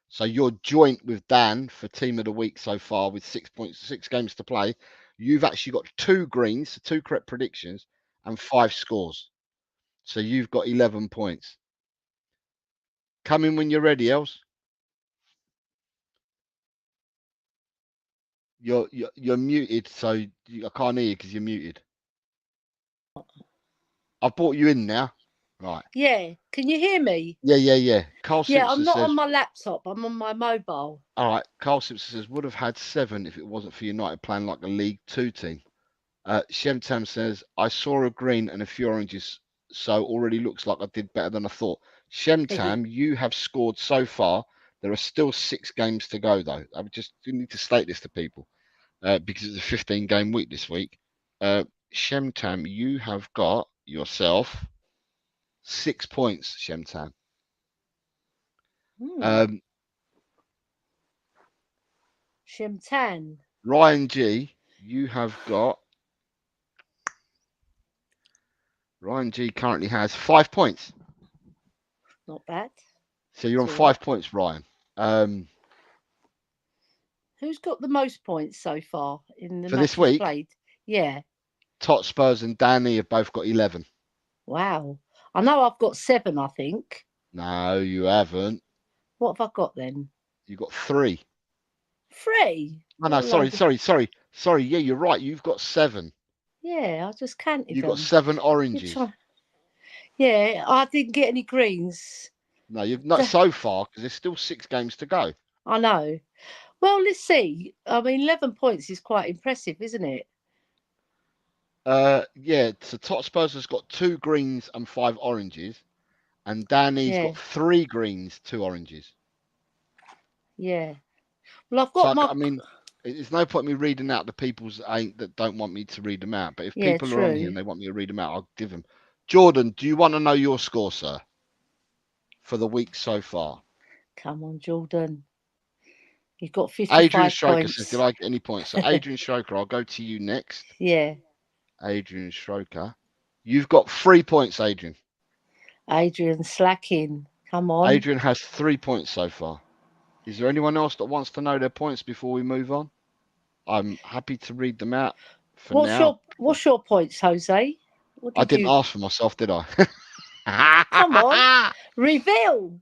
So you're joint with Dan for team of the week so far with 6 points, 6 games to play. You've actually got 2 greens, 2 correct predictions, and 5 scores. So you've got 11 points. Come in when you're ready, Els. You're muted, so I can't hear you because you're muted. I've brought you in now. Right. Yeah. Can you hear me? Yeah. Carl Yeah, Simpson I'm not says, on my laptop. I'm on my mobile. all right, Carl Simpson says, would have had 7 if it wasn't for United playing like a League 2 team. Shemtam says, I saw a green and a few oranges, so already looks like I did better than I thought. Shemtam, you have scored so far. There are still 6 games to go, though. I just need to state this to people because it's a 15-game week this week. Shemtam, you have got yourself 6 points, Shemtam. Shimtan. Ryan G, you have got. Ryan G currently has 5 points. Not bad. So you're on That's 5 all right. points, Ryan. Who's got the most points so far in the For this matches week? played? Yeah. Tot Spurs and Danny have both got 11. Wow. I know I've got 7, I think. No, you haven't. What have I got then? You got 3. 3? Oh, no, What a load of- sorry. Yeah, you're right. You've got 7. Yeah, I just counted You've got them. 7 You're oranges. Yeah, I didn't get any greens. No, you've not so far because there's still 6 games to go. I know. Well, let's see. I mean, 11 points is quite impressive, isn't it? Yeah. So Tot Spurs has got 2 greens and 5 oranges, and Danny's Yeah. got 3 greens, 2 oranges. Yeah. Well, I've got So my. I mean, it's no point me reading out the people's that don't want me to read them out. But if Yeah, people are on here true. and they want me to read them out, I'll give them. Jordan, do you want to know your score, sir, for the week so far? Come on, Jordan. You've got 55 Adrian Stroker points. says, did I get any points? So Adrian Stroker, I'll go to you next. Yeah. Adrian Stroker. You've got 3 points, Adrian. Adrian slacking. Come on. Adrian has 3 points so far. Is there anyone else that wants to know their points before we move on? I'm happy to read them out for now. What's your points, Jose? What I did didn't you... ask for myself, did I? Come on. Reveal.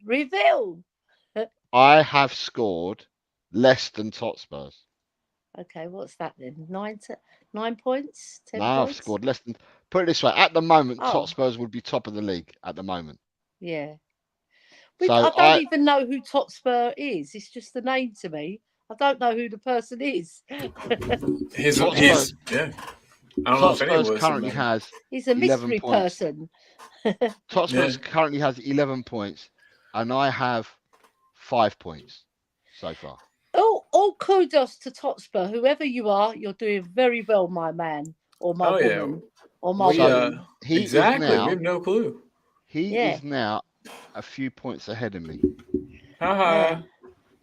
I have scored less than Tot Spurs. Okay, what's that then? 9 points? 10 No, points? I've scored less than. Put it this way: at the moment, Oh. Tot Spurs would be top of the league at the moment. Yeah. So I don't even know who Totspur is. It's just the name to me. I don't know who the person is. His Tot yeah. Spurs- I don't know Tot if anyone Spurs was currently in has He's a 11 mystery points. person. Tot Spurs Yeah. currently has 11 points, and I have 5 points so far. All kudos to Totspur. Whoever you are, you're doing very well, my man or my woman or my woman. He exactly. is now, we have no clue. He Yeah. is now a few points ahead of me. Haha.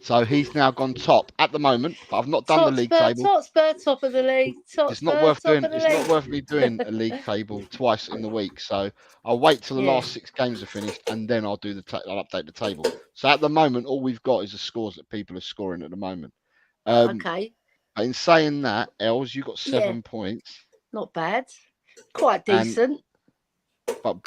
So he's now gone top at the moment, but I've not done the league table. Totspur, top of the league. Totspur, It's not worth top doing. of the It's league. not worth me doing a league table twice in the week. So I'll wait till the Yeah. last 6 games are finished, and then I'll do I'll update the table. So at the moment, all we've got is the scores that people are scoring at the moment. Okay, But in saying that, Els, you got 7 points, not bad. Quite And- decent. but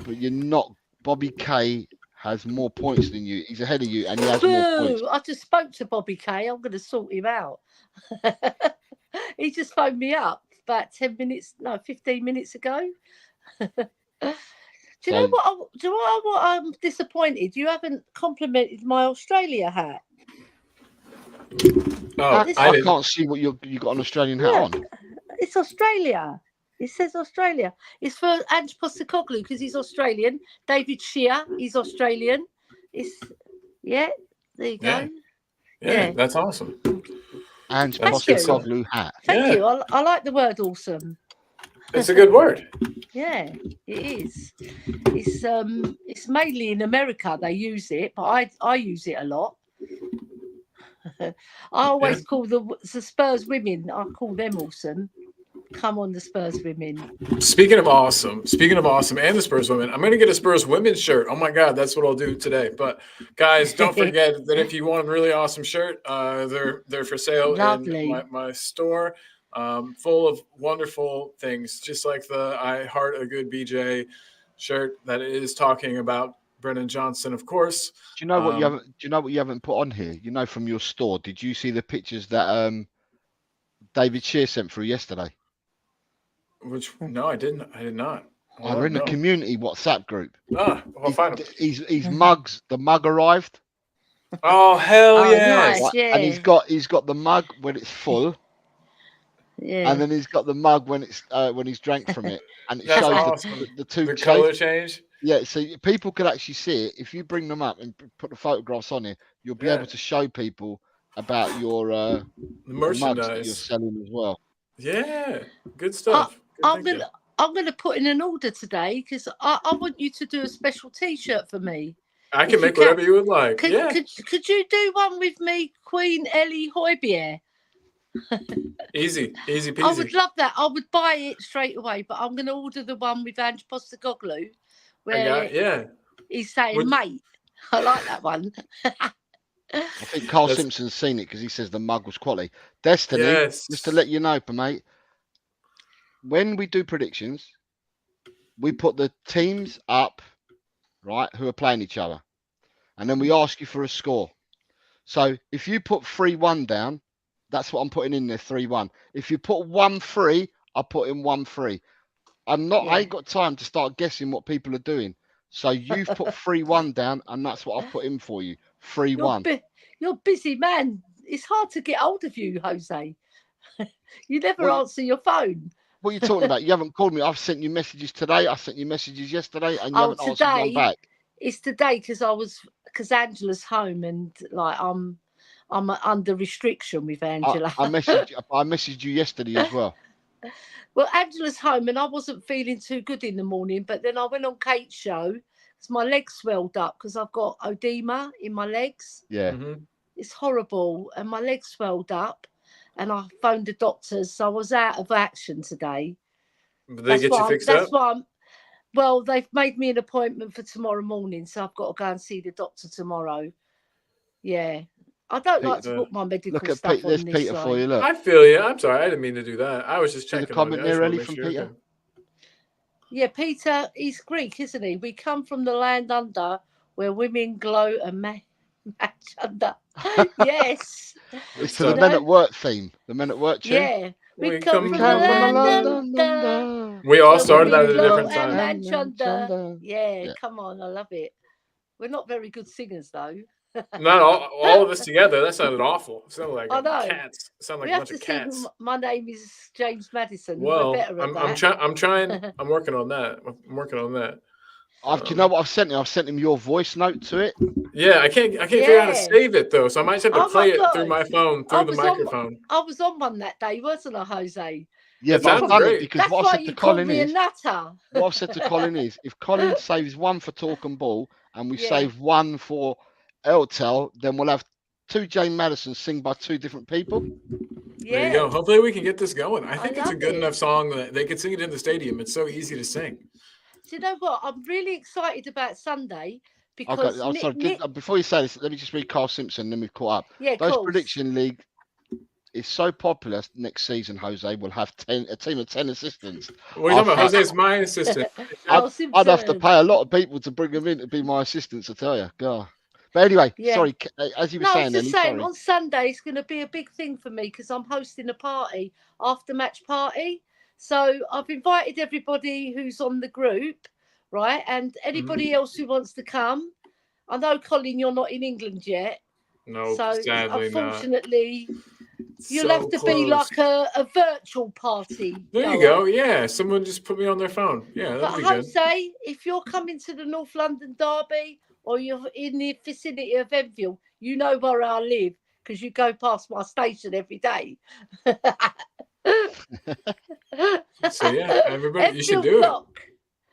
you're not. Bobby K has more points than you. He's ahead of you, and he has more points. Boo! I just spoke to Bobby K. I'm going to sort him out. He just phoned me up about 15 minutes ago. Do you know what? I'm disappointed. You haven't complimented my Australia hat. Oh, This- I I didn't. can't see what you got an Australian hat Yeah. on. It's Australia. It says Australia. It's for Ange Postecoglou because he's Australian. David Shear, he's Australian. There you go. Yeah. Yeah. That's awesome. And Thank you. Postecoglou hat. Thank Yeah. you. I like the word awesome. It's a good word. Yeah, it is. It's mainly in America they use it, but I use it a lot. I always call the Spurs women. I call them awesome. Come on, the Spurs women. Speaking of awesome, and the Spurs women, I'm gonna get a Spurs women's shirt. Oh my God, that's what I'll do today. But guys, don't forget that if you want a really awesome shirt, they're for sale Lovely. in my store, full of wonderful things, just like the I Heart a Good BJ shirt that is talking about Brennan Johnson, of course. Do you know what you haven't? Do you know what you haven't put on here? You know, from your store. Did you see the pictures that David Shear sent through yesterday? Which no, I didn't. I did not. They're in the community WhatsApp group. I'll find him. His mugs. The mug arrived. Oh hell Oh, yes! nice. Yeah. And he's got the mug when it's full, Yeah. and then he's got the mug when it's when he's drank from it, and it That's shows awesome. the two The shapes. color change. Yeah, so people could actually see it if you bring them up and put the photographs on it. You'll be Yeah. able to show people about your The mugs that you're merchandise. selling as well. Yeah, good stuff. Good I'm thinking. gonna put in an order today because I want you to do a special T-shirt for me. I if can you make can- whatever you would like. Could, Yeah, could you do one with me, Queen Ellie Hoybier? easy I peasy. would love that. I would buy it straight away, but I'm going to order the one with Ange Postecoglou, where Yeah, he's saying, Would- mate. I like that one. I think Carl That's- Simpson's seen it because he says the mug was quality. Destiny, yes. just to let you know, mate, when we do predictions, we put the teams up, right, who are playing each other. And then we ask you for a score. So if you put 3-1 down, that's what I'm putting in there, 3-1. If you put 1-3, I put in 1-3. I ain't got time to start guessing what people are doing. So you've put 3-1 down, and that's what I've put in for you. 3-1. You're a busy man. It's hard to get hold of you, Jose. You never Well, answer your phone. What are you talking about? You haven't called me. I've sent you messages today. I sent you messages yesterday, and you haven't answered one today, back. It's today because Angela's home and like I'm under restriction with Angela. I messaged you yesterday as well. Well, Angela's home and I wasn't feeling too good in the morning, but then I went on Kate's show because my legs swelled up because I've got edema in my legs. Yeah. Mhm. It's horrible, and my legs swelled up, and I phoned the doctors, so I was out of action today. Did they get you fixed up? That's why well, they've made me an appointment for tomorrow morning, so I've got to go and see the doctor tomorrow. Yeah. I don't like to Peter, book my medical Look at stuff Pete. There's on this Peter for you. Look. I feel you. I'm sorry. I didn't mean to do that. I was just There's a checking. comment on you. I there, just wanna Ellie, make from sure you're Peter. okay. Yeah, Peter, he's Greek, isn't he? We come from the land under where women glow and match under. Yes. It's Good to the stuff. Men at Work theme. The Men at Work tune. Yeah. We We come come from from the the land London under. We all where started women at a glow different and time. match under. Yeah, Yeah. come on, I love it. We're not very good singers though. Not all of us together. That sounded awful. It sounded like I know. cats. It sounded We like a have bunch to of sing cats. My Name is James Madison. Well, We're better at I'm that. I'm trying. I'm working on that. I'm working on that. Do you know what I've sent him? I've sent him your voice note to it. Yeah, I can't figure out how to Yeah. save it though, so I might just have to Oh play my it through God. my phone, I through the was on- microphone. I was on one that day, wasn't I, Jose? Yeah, It but I've sounds done great. it because That's what why I've said you to called Colin me a is, nutter. what I've said to Colin is, if Colin saves one for Talk and Ball and we Yeah. save one for Eltel, then we'll have two Jane Madison sing by two different people. Yeah. There you go. Hopefully we can get this going. I I think it's a love good it. enough song that they can sing it in the stadium. It's so easy to sing. Do you know what? I'm really excited about Sunday because I'm sorry. Before you say this, let me just read Carl Simpson, then we've caught up. yeah, Those cool. prediction league is so popular next season. Jose will have a team of 10 assistants. What are you talking about? I've- Jose's my assistant. Carl I'd have to Simpson. pay a lot of people to bring them in to be my assistants. I tell you, God. But anyway, Yeah. sorry. As you were No, I saying, was just Ellie, saying, sorry. on Sunday it's going to be a big thing for me because I'm hosting a party, after match party. So I've invited everybody who's on the group, right? And anybody else who wants to come. I know, Colin, you're not in England yet. No, So sadly not. unfortunately, you'll So have to be close. like a virtual party. There you goer. go. Yeah, someone just put me on their phone. Yeah, But that'd be good. Jose, if you're coming to the North London Derby or you're in the vicinity of Enfield, you know where I live because you go past my station every day. So yeah, everybody, you should Enfield do it. Block.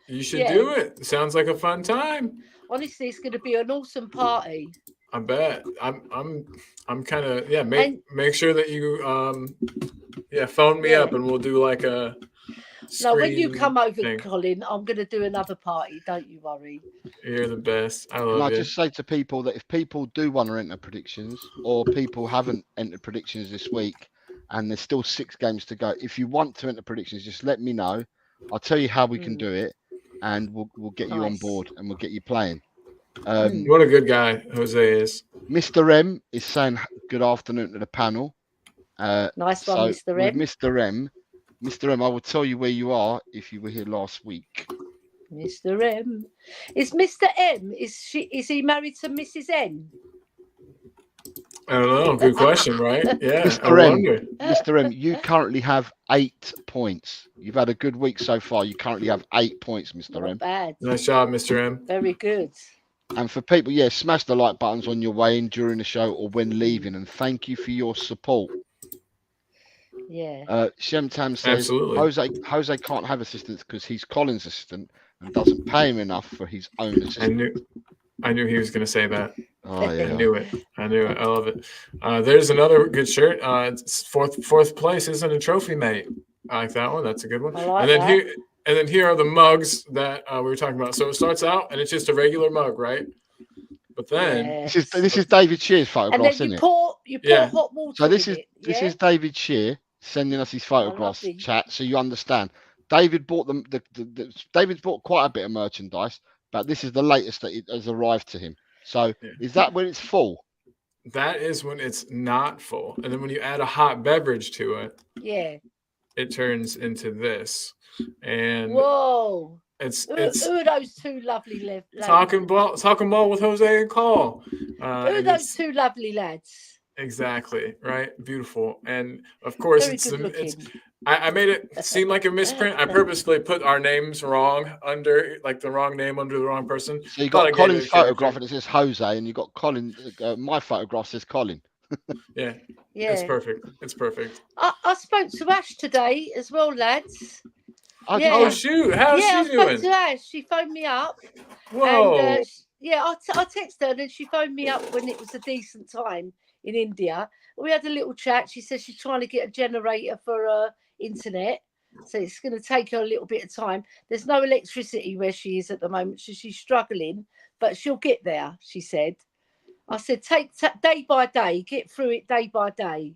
You should Yeah. do it. Sounds like a fun time. Honestly, it's going to be an awesome party. I bet. I'm kind of And- Make sure that you Yeah, phone me Yeah. up and we'll do like a. No, when you screen come over, thing. Colin, I'm going to do another party. Don't you worry. You're the best. I And love I you. just say to people that if people do want to enter predictions, or people haven't entered predictions this week, and there's still 6 games to go, if you want to enter predictions, just let me know. I'll tell you how we can do it, and we'll get you on Nice. board and we'll get you playing. What a good guy Jose is. Mr. M is saying good afternoon to the panel. Nice one, So Mr. with M. Mr. M, I will tell you where you are if you were here last week. Mr. M. Is Mr. M, is he married to Mrs. N? I don't know. Good question, right? Yeah. I Mr. M, wonder. Mr. M, you currently have 8 points. You've had a good week so far. You currently have 8 points, Mr. Not M. bad. Nice job, Mr. M. Very good. And for people, yeah, smash the like buttons on your way in, during the show, or when leaving. And thank you for your support. Yeah. Shemtam says Absolutely. Jose can't have assistants because he's Colin's assistant and doesn't pay him enough for his own assistant. I knew he was going to say that. Oh I yeah. knew it. I love it. There's another good shirt. It's fourth place isn't a trophy, mate. I like that one. That's a good one. I like and then that. here are the mugs that we were talking about. So it starts out and it's just a regular mug, right? But then Yes. This is David Shear's And photographs, then isn't it? pour Yeah. hot water. So this with is it, this yeah? is David Shear sending us his photographs, lovely. chat, so you understand. David bought them. David's bought quite a bit of merchandise, but this is the latest that it has arrived to him. So is that when it's full? That is when it's not full, and then when you add a hot beverage to it, Yeah. it turns into this. And Whoa. it's Who are those two lovely lads? talking ball with Jose and Call. Who are those two lovely lads? Exactly, right. Beautiful. And of course Very good looking. I made it seem like a misprint. I purposely put our names wrong under, like the wrong name under the wrong person. So you got Colin's photograph and it says Jose, and you got Colin. My photograph says Colin. Yeah. Yeah. It's perfect. It's perfect. I spoke to Ash today as well, lads. Yeah. Oh shoot! How's I she spoke doing? to Ash. She phoned me up. Whoa! And I texted her, and she phoned me up when it was a decent time in India. We had a little chat. She says she's trying to get a generator for her internet, so it's going to take her a little bit of time. There's no electricity where she is at the moment, so she's struggling, but she'll get there, she said. I said, take day by day, get through it day by day.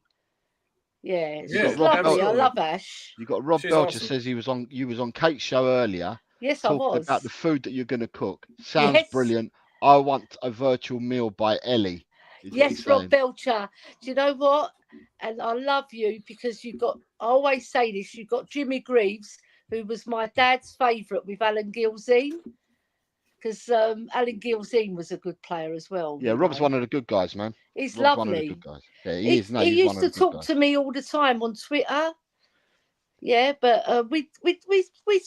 Yeah, she's lovely. I love Ash. You got Rob Belcher says you was on Kate's show earlier. Yes, I was. About the food that you're going to cook. Sounds brilliant. I want a virtual meal by Ellie. Yes, Rob Belcher. Do you know what? And I love you because I always say this, you've got Jimmy Greaves, who was my dad's favourite with Alan Gilzine. Because Alan Gilzine was a good player as well. Yeah, Rob's one of the good guys, man. He's Rob's lovely. One of the good guys. Yeah, he is. No, he used to talk to me all the time on Twitter. Yeah, but we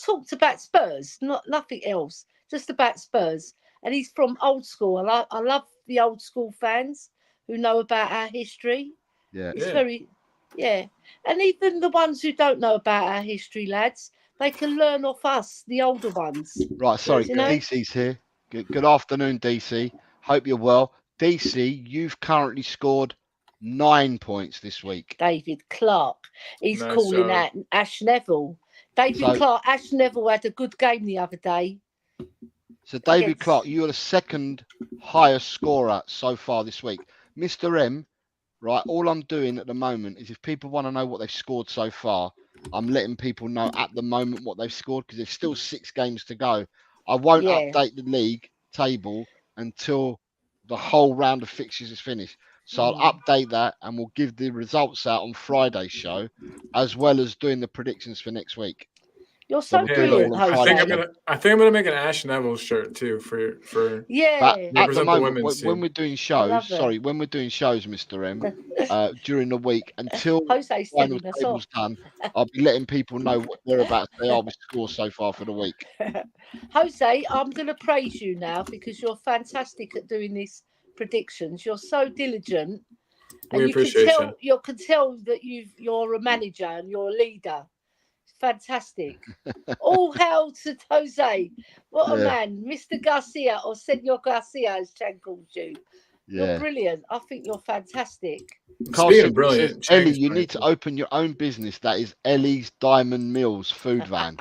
talked about Spurs, nothing else, just about Spurs. And he's from old school. I love the old school fans who know about our history. Yeah, it's very, and even the ones who don't know about our history, lads, they can learn off us, the older ones. Right, sorry, DC's here. Good afternoon, DC. Hope you're well. DC, you've currently scored 9 points this week. David Clark, he's calling out Ash Neville. Clark, Ash Neville had a good game the other day. So David Clark, you're the second highest scorer so far this week. Mr. M, right, all I'm doing at the moment is if people want to know what they've scored so far, I'm letting people know at the moment what they've scored because there's still 6 games to go. I won't update the league table until the whole round of fixtures is finished. So I'll update that and we'll give the results out on Friday's show, as well as doing the predictions for next week. You're so brilliant, Jose. I think I'm gonna make an Ash Neville shirt too for But at the moment, when we're doing shows, when we're doing shows, Mr. M, during the week until the final table's done, I'll be letting people know whereabouts they are with scores so far for the week. Jose, I'm gonna praise you now because you're fantastic at doing these predictions. You're so diligent, and you can tell that you're a manager and you're a leader. Fantastic. All hail to Jose. What a man. Mr. Garcia, or Senor Garcia, as Chan calls you. You're Yeah. brilliant. I think you're fantastic. Carl Speaking Simpson of brilliant, says, Ellie, James you Bryant. need to open your own business. That is Ellie's Diamond Mills food van.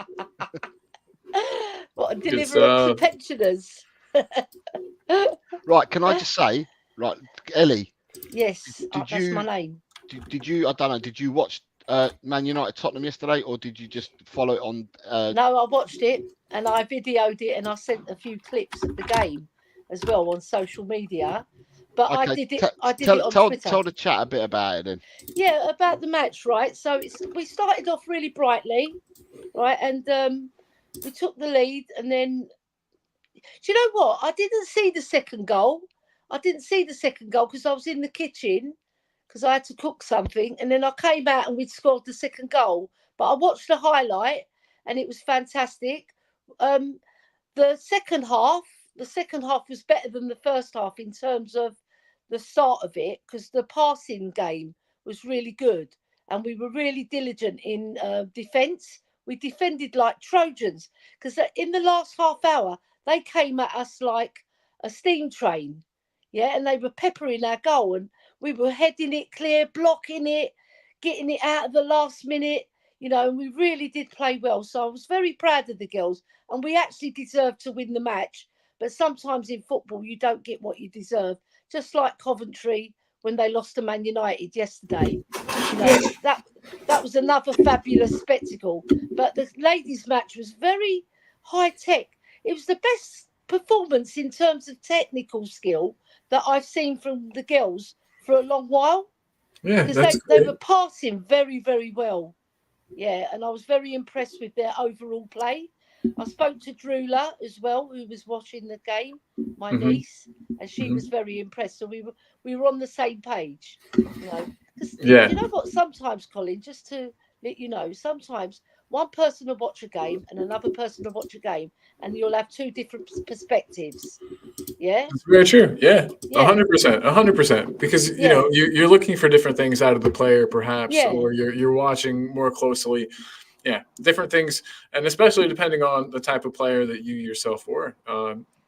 What, Good deliver it to stuff. pensioners? Right, can I just say, right, Ellie, Yes, Did that's my you- name. did you, I don't know, did you watch Man United Tottenham yesterday, or did you just follow it on? No, I watched it and I videoed it and I sent a few clips of the game as well on social media. But I Okay, did it. I did tell, it on tell, Twitter. tell the chat a bit about it then. Yeah, about the match, right? So we started off really brightly, right, and we took the lead, and then do you know what? I didn't see the second goal. I didn't see the second goal because I was in the kitchen because I had to cook something, and then I came out and we'd scored the second goal. But I watched the highlight, and it was fantastic. The second half was better than the first half in terms of the start of it because the passing game was really good and we were really diligent in defence. We defended like Trojans because in the last half hour they came at us like a steam train, yeah, and they were peppering our goal and we were heading it clear, blocking it, getting it out at the last minute, you know, and we really did play well. So I was very proud of the girls and we actually deserved to win the match. But sometimes in football, you don't get what you deserve. Just like Coventry when they lost to Man United yesterday. You know, that was another fabulous spectacle. But the ladies' match was very high tech. It was the best performance in terms of technical skill that I've seen from the girls for a long while. Yeah, Because that's they great. were passing very, very well. Yeah, and I was very impressed with their overall play. I spoke to Drula as well, who was watching the game, my Mhm. niece, and she Mhm. was very impressed. So we were on the same page, you know. 'Cause Yeah. you know what? Sometimes, Colin, just to let you know, sometimes one person will watch a game and another person will watch a game, and you'll have two different perspectives. Yeah, That's very true. Yeah, yeah, 100%, 100%. Because you know you're looking for different things out of the player, perhaps, Yeah. or you're watching more closely. Yeah, different things, and especially depending on the type of player that you yourself were,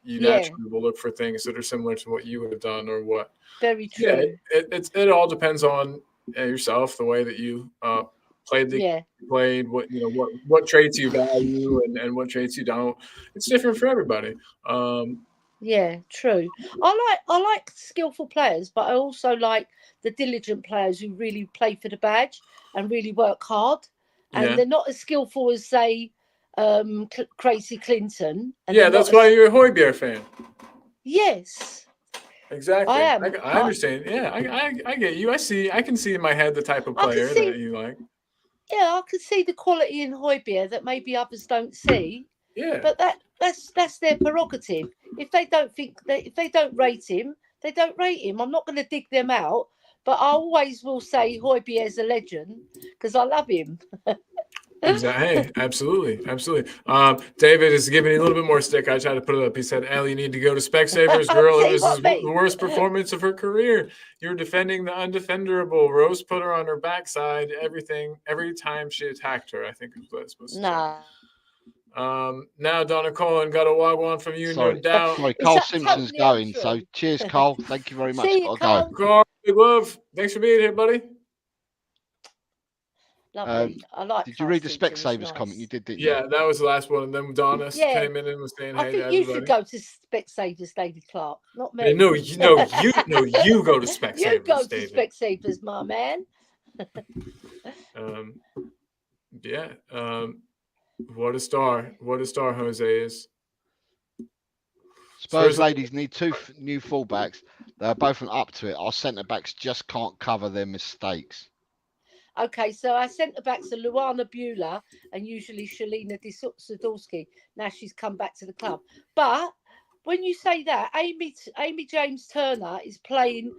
you Yeah. naturally will look for things that are similar to what you would have done or what. very Yeah, true. it all depends on yourself, the way that you played the Yeah, played, what what traits you value and what traits you don't. It's different for everybody. yeah, true. I like skillful players, but I also like the diligent players who really play for the badge and really work hard. And Yeah. they're not as skillful as say Tracy Clinton. And Yeah, they're that's not why as, you're a Højbjerg fan. yes, Exactly. I am. I understand. Yeah, I get you. I can see in my head the type of I can player see- that you like. Yeah, I can see the quality in Højbjerg that maybe others don't see. Yeah. But that's their prerogative. If they don't if they don't rate him, they don't rate him. I'm not going to dig them out, but I always will say Højbjerg is a legend because I love him. Exactly. Hey, absolutely, absolutely. David is giving you a little bit more stick. I tried to put it up. He said, "Ellie, you need to go to Specsavers, girl. It See was what I mean? the worst performance of her career. You're defending the undefendable. Rose put her on her backside. Every time she attacked her. I think is what it's supposed to say. Nah. Now Donna Cohen got a wagwan from you, Sorry, no doubt. sorry, It's Carl that Simpson's totally going. So untrue. cheers, Carl. Thank you very much. See you, Gotta go. Carl. Carl, big love. Thanks for being here, buddy. Lovely. I like. Did you Carl read the Simpson, he's Specsavers comment? nice. You did, didn't you? Yeah, that was the last one. And then Donna Yeah. came in and was saying I hey think to you everybody. should go to Specsavers, David Clark, not me. Hey, no, you go to Specsavers, You go to David. Specsavers, my man. Yeah. What a star! What a star Jose is. Spurs Spurs- ladies need two new fullbacks. They're both up to it. Our centre backs just can't cover their mistakes. Okay, so our centre backs are Luana Beulah and usually Shalina Sadorski. Now she's come back to the club. But when you say that, Amy James Turner is playing.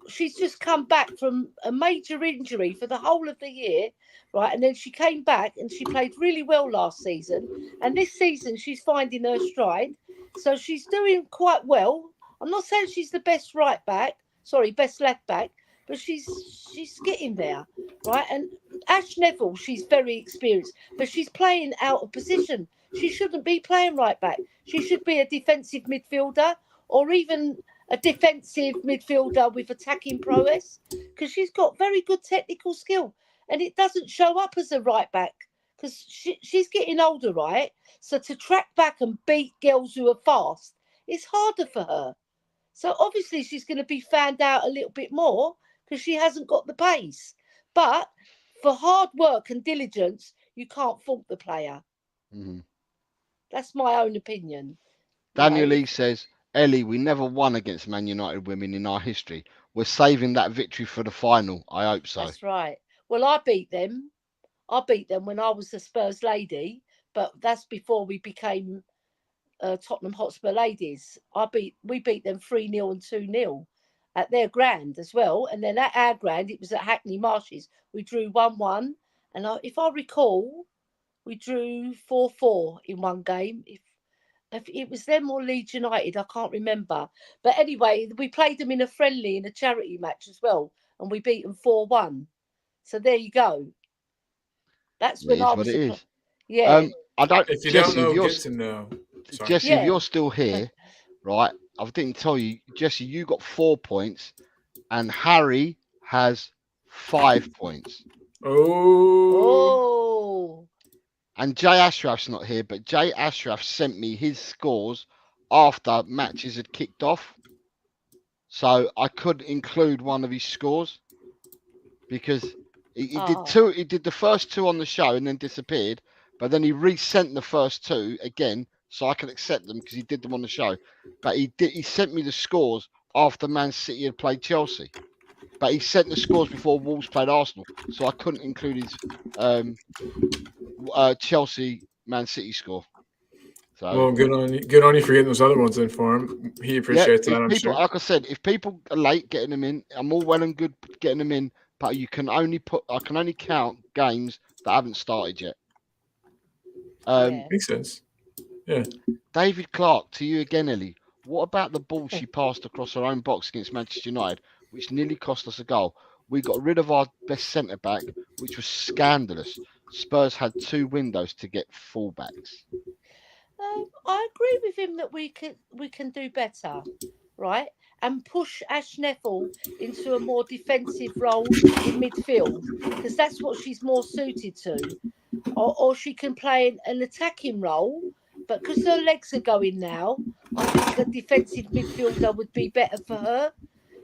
She's just come back from a major injury for the whole of the year, right? And then she came back and she played really well last season. And this season she's finding her stride. So she's doing quite well. I'm not saying she's the best best left back, but she's getting there, right? And Ash Neville, she's very experienced, but she's playing out of position. She shouldn't be playing right back. She should be a defensive midfielder or even a defensive midfielder with attacking prowess, because she's got very good technical skill, and it doesn't show up as a right back because she's getting older, right? So to track back and beat girls who are fast, it's harder for her. So obviously she's going to be found out a little bit more because she hasn't got the pace. But for hard work and diligence, you can't fault the player. Mm-hmm. That's my own opinion. Daniel Lee says, Ellie, we never won against Man United women in our history. We're saving that victory for the final. I hope so. That's right. Well, I beat them. I beat them when I was the Spurs lady, but that's before we became Tottenham Hotspur ladies. We beat them 3-0 and 2-0 at their ground as well. And then at our ground, it was at Hackney Marshes. We drew 1-1. And if I recall, we drew 4-4 in one game. If it was them or Leeds United, I can't remember. But anyway, we played them in a friendly, in a charity match as well. And we beat them 4-1. So there you go. That's when I was. Yeah. I don't. If you Jesse, don't know, get to know. Sorry. Jesse, if you're still here, right? I didn't tell you, Jesse. You got 4 points, and Harry has 5 points. Oh. And Jay Ashraf's not here, but Jay Ashraf sent me his scores after matches had kicked off, so I could include one of his scores because. He did two. He did the first 2 on the show and then disappeared. But then he resent the first 2 again, so I could accept them because he did them on the show. But he sent me the scores after Man City had played Chelsea. But he sent the scores before Wolves played Arsenal, so I couldn't include his Chelsea Man City score. So, well, good on you for getting those other ones in for him. He appreciates that. I'm sure. Like I said, if people are late getting them in, I'm all well and good getting them in. But I can only count games that haven't started yet. Makes sense. Yeah. David Clark, to you again, Ellie. What about the ball she passed across her own box against Manchester United, which nearly cost us a goal? We got rid of our best centre back, which was scandalous. Spurs had 2 windows to get fullbacks. I agree with him that we can do better, right? And push Ash Neffel into a more defensive role in midfield, because that's what she's more suited to. Or she can play an attacking role, but because her legs are going now, I think a defensive midfielder would be better for her.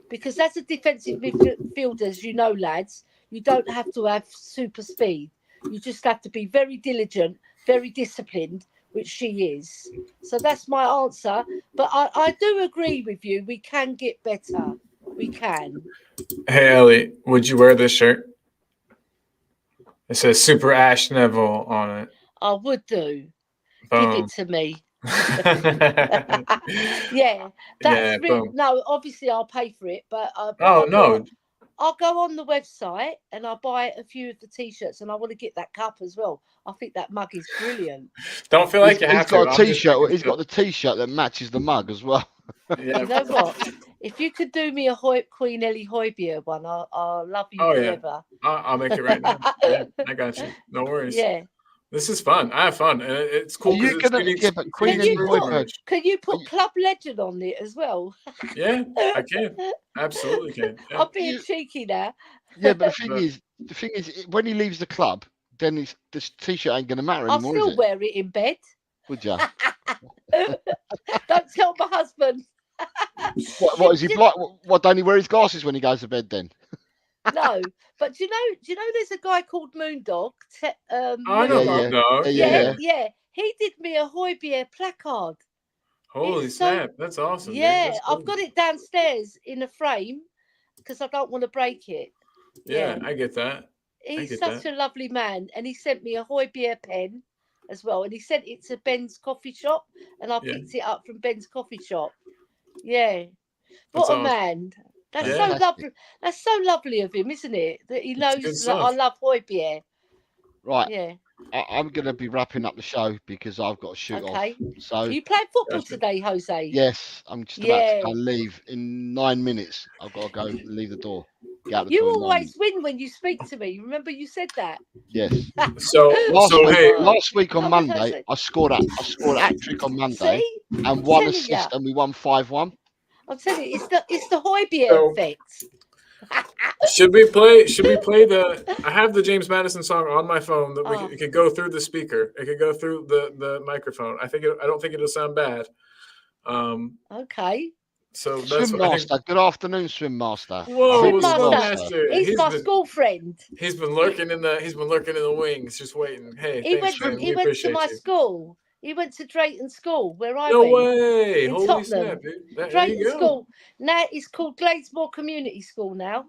Because as a defensive midfielder, as you know, lads, you don't have to have super speed. You just have to be very diligent, very disciplined, which she is. So that's my answer. But I do agree with you. We can get better. We can. Hey, Ellie, would you wear this shirt? It says Super Ash Neville on it. I would do. Boom. Give it to me. Yeah. That's no, obviously I'll pay for it. But I'll go on the website and I'll buy a few of the T-shirts, and I want to get that cup as well. I think that mug is brilliant. Don't feel like you have to. He's got a T-shirt. He's got the T-shirt that matches the mug as well. Yeah. You know what? If you could do me a Queen Ellie Højbjerg one, I'll love you forever. I'll make it right now. Yeah, I got you. No worries. Yeah. This is fun. I have fun. And it's cool. Can you put Club Legend on it as well? Yeah, I can. Absolutely can. Yeah. I'm being cheeky now. Yeah, but the thing is, when he leaves the club, then this T-shirt ain't going to matter anymore. I'll still wear it in bed. Would you? Don't tell my husband. What is he like? What don't he wear his glasses when he goes to bed then? No, but do you know there's a guy called Moondog? I know Moondog. Yeah. He did me a Højbjerg placard. Holy snap. That's awesome. Yeah, that's cool. I've got it downstairs in a frame because I don't want to break it. Yeah, I get that. He's such a lovely man, and he sent me a Højbjerg pen as well, and he sent it to Ben's coffee shop, and I picked it up from Ben's coffee shop. Yeah, what a man! That's so lovely. That's so lovely of him, isn't it? That he knows that I love Højbjerg. Right. Yeah. I'm going to be wrapping up the show because I've got to shoot off. So you played football today, Jose? Yes, I'm just about to leave in 9 minutes. I've got to go leave the door. You always win when you speak to me. Remember you said that? Yes. So last week on Monday, I scored a hat trick on Monday and 1 assist, and we won 5-1. I'm telling you, it's the Højbjerg So- effect. Should we play the? I have the James Madison song on my phone that Oh. it could go through the speaker. It could go through the microphone. I don't think it'll sound bad. Okay. So that's Swim what I think. Master. Good afternoon, Swim Master. Whoa, Swim Swim Master. Master. He's my school friend. He's been lurking in the wings, just waiting. Hey, He thanks, man. went We to appreciate my you. school. He went to Drayton School, where I No went. way! in Holy Tottenham. snap, dude! There you Drayton go. School. Now it's called Gladesmore Community School now.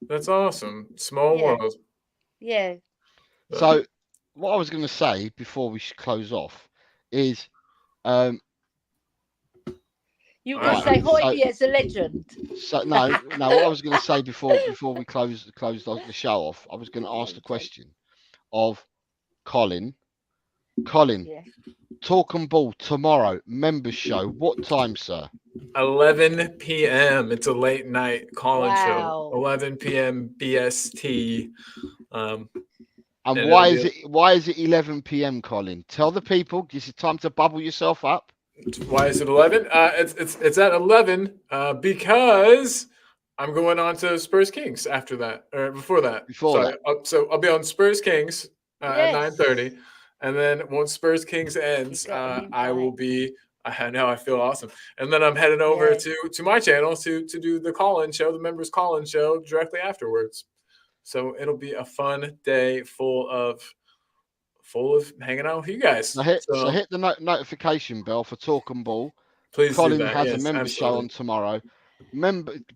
That's awesome. Small Yeah. world. Yeah. So, what I was going to say before we close off is, You were Right. going to say So- Højbjerg's a legend. so no. What I was going to say before we close the show off, I was going to ask the question of Colin. Colin, Yeah. Talk and Ball tomorrow, members show. What time, sir? 11 p.m. It's a late night call-in show. Wow. 11 p.m. BST. And And why it'll is it 11 p.m., Colin? Tell the people. This is time to bubble yourself up. Why is it 11? It's at 11 because I'm going on to Spurs Kings after that or before that. Before So I'll be on Spurs Kings at Yes. 9:30, and then once Spurs Kings ends, got an I will invite. be. I know I feel awesome, and then I'm heading over Yeah. to my channel to do the call-in show, the members call-in show directly afterwards. So it'll be a fun day full of hanging out with you guys. So hit the notification bell for Talk and Ball. Please Colin do that. has Yes, a member show absolutely. on tomorrow.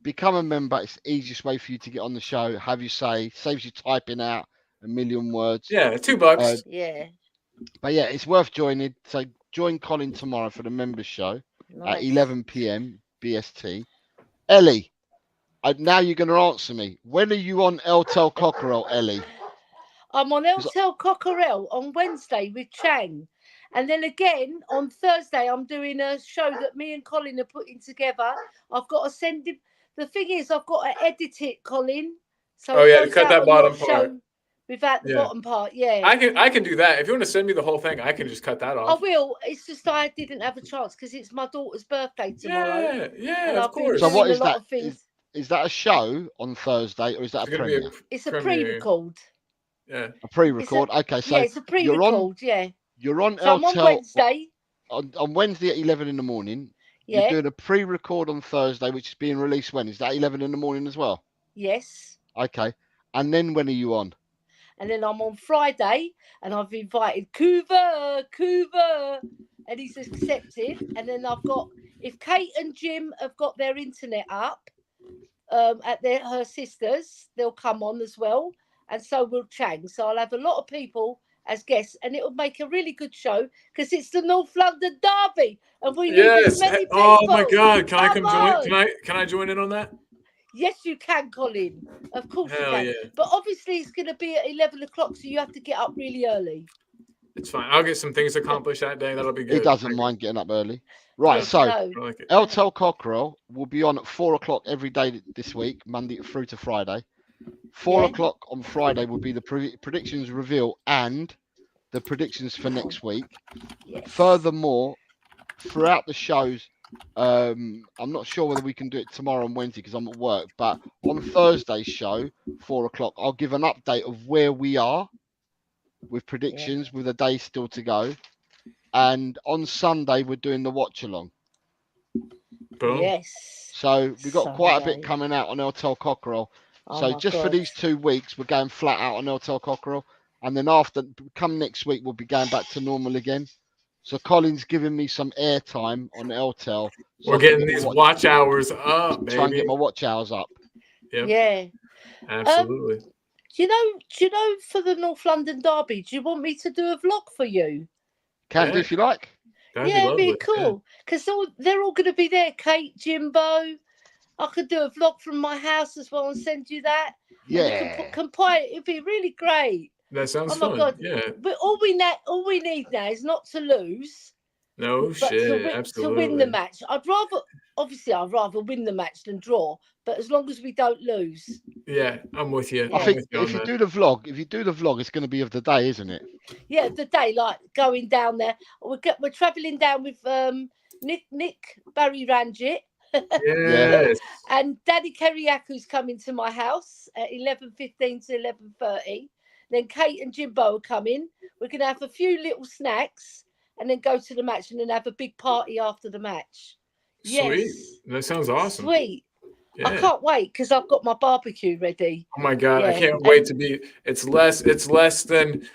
Become a member. It's the easiest way for you to get on the show. Have you say, saves you typing out a million words. Yeah, $2. Yeah. But yeah, it's worth joining. So join Colin tomorrow for the members show Nice. at 11 p.m. BST. Ellie, now you're going to answer me. When are you on Eltel Cockerel, Ellie? I'm on Eltel Cockerel on Wednesday with Chang. And then again on Thursday, I'm doing a show that me and Colin are putting together. I've got to send him. The thing is, I've got to edit it, Colin. So Oh, it yeah, goes cut out that on bottom your part. show without the Yeah. bottom part. Yeah. I can do that. If you want to send me the whole thing, I can just cut that I off. will. It's just I didn't have a chance because it's my daughter's birthday tomorrow. Yeah, and yeah, of I've been course. So doing what a is lot that? of things. Is that a show on Thursday or is that It's a gonna be premiere? It's a premiere. pre-record. Yeah. A pre-record. Okay, so Yeah, it's a pre-record. Yeah. you're on So I'm on Eltel Wednesday. on Wednesday at 11 in the morning. Yeah. You're doing a pre-record on Thursday, which is being released when? Is that 11 in the morning as well? Yes. Okay. And then when are you on? And then I'm on Friday, and I've invited Coover, and he's accepted. And then I've got, if Kate and Jim have got their internet up at her sisters, they'll come on as well. And so will Chang. So I'll have a lot of people as guests, and it will make a really good show because it's the North London Derby, and we need as Yes. many people. Oh my God! Can I Come come join? on. Can I join in on that? Yes, you can, Colin. Of course Hell you can. yeah! But obviously, it's going to be at 11 o'clock, so you have to get up really early. It's fine. I'll get some things accomplished that day. That'll be good. He doesn't mind getting up early. Right, Yeah. so No. I like it. Eltel Cockerel will be on at 4 o'clock every day this week, Monday through to Friday. 4 Yeah. o'clock on Friday will be the predictions reveal and the predictions for next week. Yes. Furthermore, throughout the shows, I'm not sure whether we can do it tomorrow and Wednesday because I'm at work, but on Thursday's show, 4 o'clock, I'll give an update of where we are with predictions with a day still to go. And on Sunday, we're doing the watch along. Boom. Yes. So we've got quite a bit Sunday. coming out on Eltel Cockerel. Oh So my just for God. these 2 weeks, we're going flat out on Eltel Cockerel. And then after, come next week, we'll be going back to normal again. So Colin's giving me some airtime on Eltel. So We're I can getting get my these watch hours up, try and baby. get my watch hours up. Yep. Yeah. Absolutely. Do you know for the North London Derby, do you want me to do a vlog for you? Can do Yeah. if you like. That'd yeah, lovely. it'd be cool. Because they're all going to be there. Kate, Jimbo. I could do a vlog from my house as well and send you that. And you Yeah. can compile it. It'd be really great. That sounds Oh my fun. God. Yeah. But all we need now is not to lose. No But shit. to Absolutely. win the match. I'd rather win the match than draw. But as long as we don't lose. Yeah, I'm with you. Yeah. I I'm think with you on if you that. do the vlog, it's going to be of the day, isn't it? Yeah, the day, like going down there. We're travelling down with Nick Barry Ranjit. Yes. And Daddy Keriaku's coming to my house at 11:15 to 11:30. Then Kate and Jimbo are coming. We're going to have a few little snacks and then go to the match and then have a big party after the match. Sweet. Yes. That sounds awesome. Sweet. Yeah. I can't wait because I've got my barbecue ready. Oh my God. I Yeah. can't wait to be. It's less than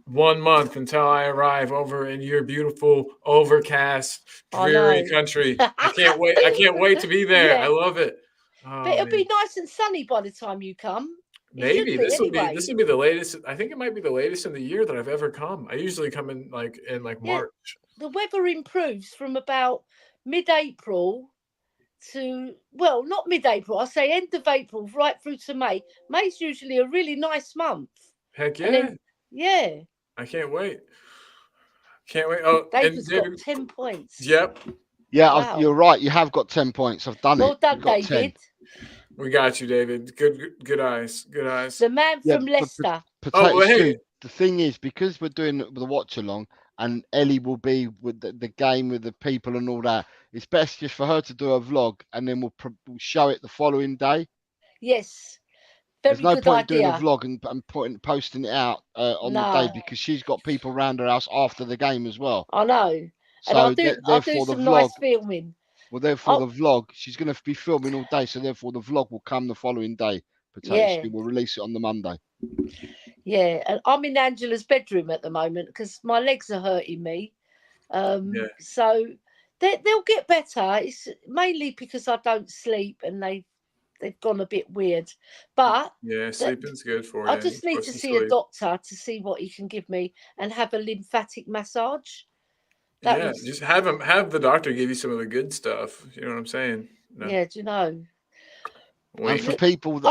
1 month until I arrive over in your beautiful, overcast, I dreary know. country. I can't wait. I can't wait to be there. Yeah. I love it. Oh, But it'll man. be nice and sunny by the time you come. It should Maybe be this will anyway. be the latest. I think it might be the latest in the year that I've ever come. I usually come in like Yeah. March. The weather improves from about mid-April to, well, not mid-April, I'll say end of April right through to May. May's usually a really nice month. Heck yeah. And then, yeah, I can't wait. Can't wait. Oh, and David's got David, 10 points. yep, Yeah, Wow. you're right. You have got 10 points. I've done Well it. done, You've got 10. David. we got you, David. Good eyes. Good eyes. The man Yeah, from but- Leicester. Potato well, hey. Stew, the thing is, because we're doing the watch along and Ellie will be with the game with the people and all that, it's best just for her to do a vlog and then we'll show it the following day. Yes. Very There's no good point idea. doing a vlog and posting it out on the day No. because she's got people around her house after the game as well. I know. And So I'll do therefore the some vlog, nice filming. well, therefore Oh. the vlog, she's going to be filming all day. So therefore the vlog will come the following day. Potato Yeah. Stew will release it on the Monday. Yeah, and I'm in Angela's bedroom at the moment because my legs are hurting me. Yeah. So they'll get better. It's mainly because I don't sleep and they've gone a bit weird. But Yeah, sleeping's good for you. I just need to see a doctor to see what he can give me and have a lymphatic massage. That Yeah, was- just have the doctor give you some of the good stuff. You know what I'm saying? No. Yeah, do you know? And Wait. for people that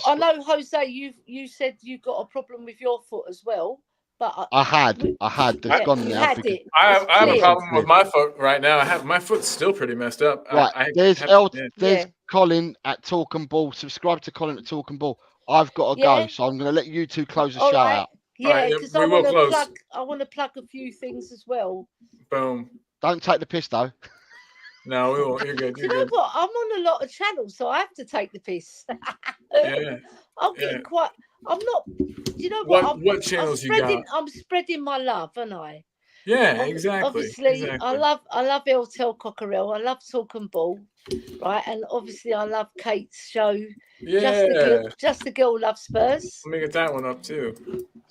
I know, Jose. You said you got a problem with your foot as well, but I had. That's yeah, gone you now. had because- it. I It's have a cleared. problem with my foot right now. My foot's still pretty messed up. Right, there's Colin at Talk and Ball. Subscribe to Colin at Talk and Ball. I've got to Yeah. go, so I'm going to let you two close the All show right. out. Yeah, Alright, yeah, because we I will want to close. plug. I want to plug a few things as well. Boom. Don't take the piss though. No, we won't. You're good. You You're know good. what? I'm on a lot of channels, so I have to take the piss. Yeah. I'm getting yeah. quite. I'm not. You know what? What channels you got? I'm spreading my love, aren't I? Yeah, exactly. Obviously, exactly. I love Eltel Cockerell. I love Talk and Ball, right? And obviously, I love Kate's show. Yeah. Just the girl loves Spurs. Let me get that one up too.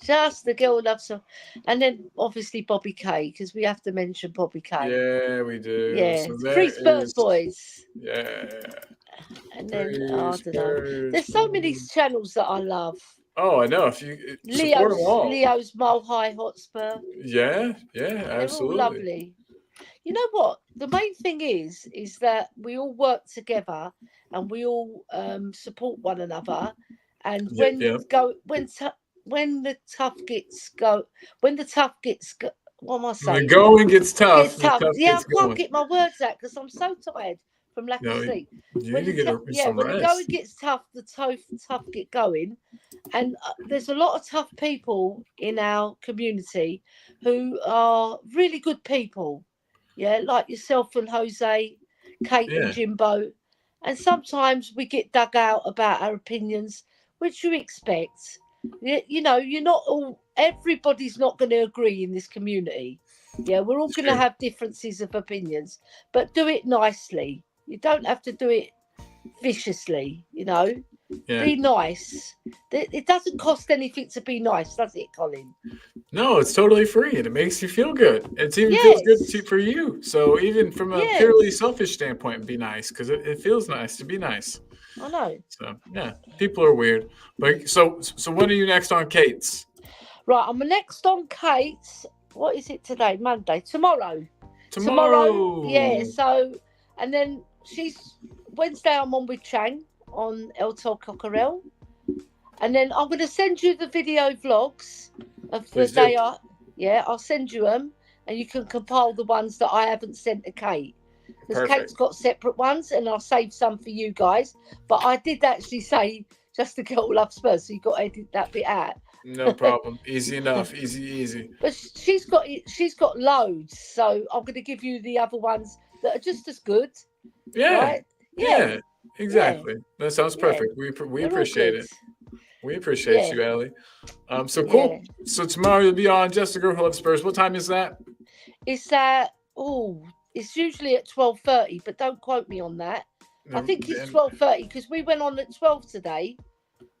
Just the girl loves her. And then obviously Bobby K, because we have to mention Bobby K. Yeah, we do. Yeah, So Free there Spurs is- boys. Yeah. And then Free I don't know. Spurs There's so many boys. channels that I love. Oh, I know. If you support them all. Leo's Mile High Hotspur. Yeah, They're absolutely. all lovely. You know what? The main thing is that we all work together and we all support one another. And when Yeah. when the tough gets go, what am I When saying? the going gets tough, It's the tough. tough Yeah, I gets can't going. get my words out because I'm so tired from lack No, of sleep. You When need to the get tou- some when the rest. going gets tough, the tough get going, and there's a lot of tough people in our community who are really good people, yeah, like yourself and Jose, Kate Yeah. and Jimbo, and sometimes we get dug out about our opinions, which you expect. You know, you're not all. Everybody's not going to agree in this community. Yeah, we're all going to True. have differences of opinions, but do it nicely. You don't have to do it viciously, you know. Yeah. Be nice. It doesn't cost anything to be nice, does it, Colin? No, it's totally free and it makes you feel good. It even feels good Yes. for you. So even from a Yes. purely selfish standpoint, be nice because it feels nice to be nice. I know. So yeah, people are weird. But so when are you next on Kate's? Right, I'm next on Kate's. What is it today? Monday. Tomorrow. Tomorrow. Yeah, so, and then Wednesday I'm on with Chang on Eltel Cockerell. And then I'm going to send you the video vlogs of the Please do. day. I'll send you them and you can compile the ones that I haven't sent to Kate. Because Perfect. Kate's got separate ones and I'll save some for you guys. But I did actually say just the girl loves Spurs, so you got to edit that bit out. No problem. Easy enough. Easy. But she's got loads, so I'm going to give you the other ones that are just as good. Yeah. Right? Yeah. Exactly. That sounds Yeah. perfect. We They're all appreciate good. it. We appreciate Yeah. you, Ellie. So cool. Yeah. So tomorrow you'll be on Just a Girl Who Loves Spurs. What time is that? It's it's usually at 12:30, but don't quote me on that. I think it's 12:30 because we went on at 12 today,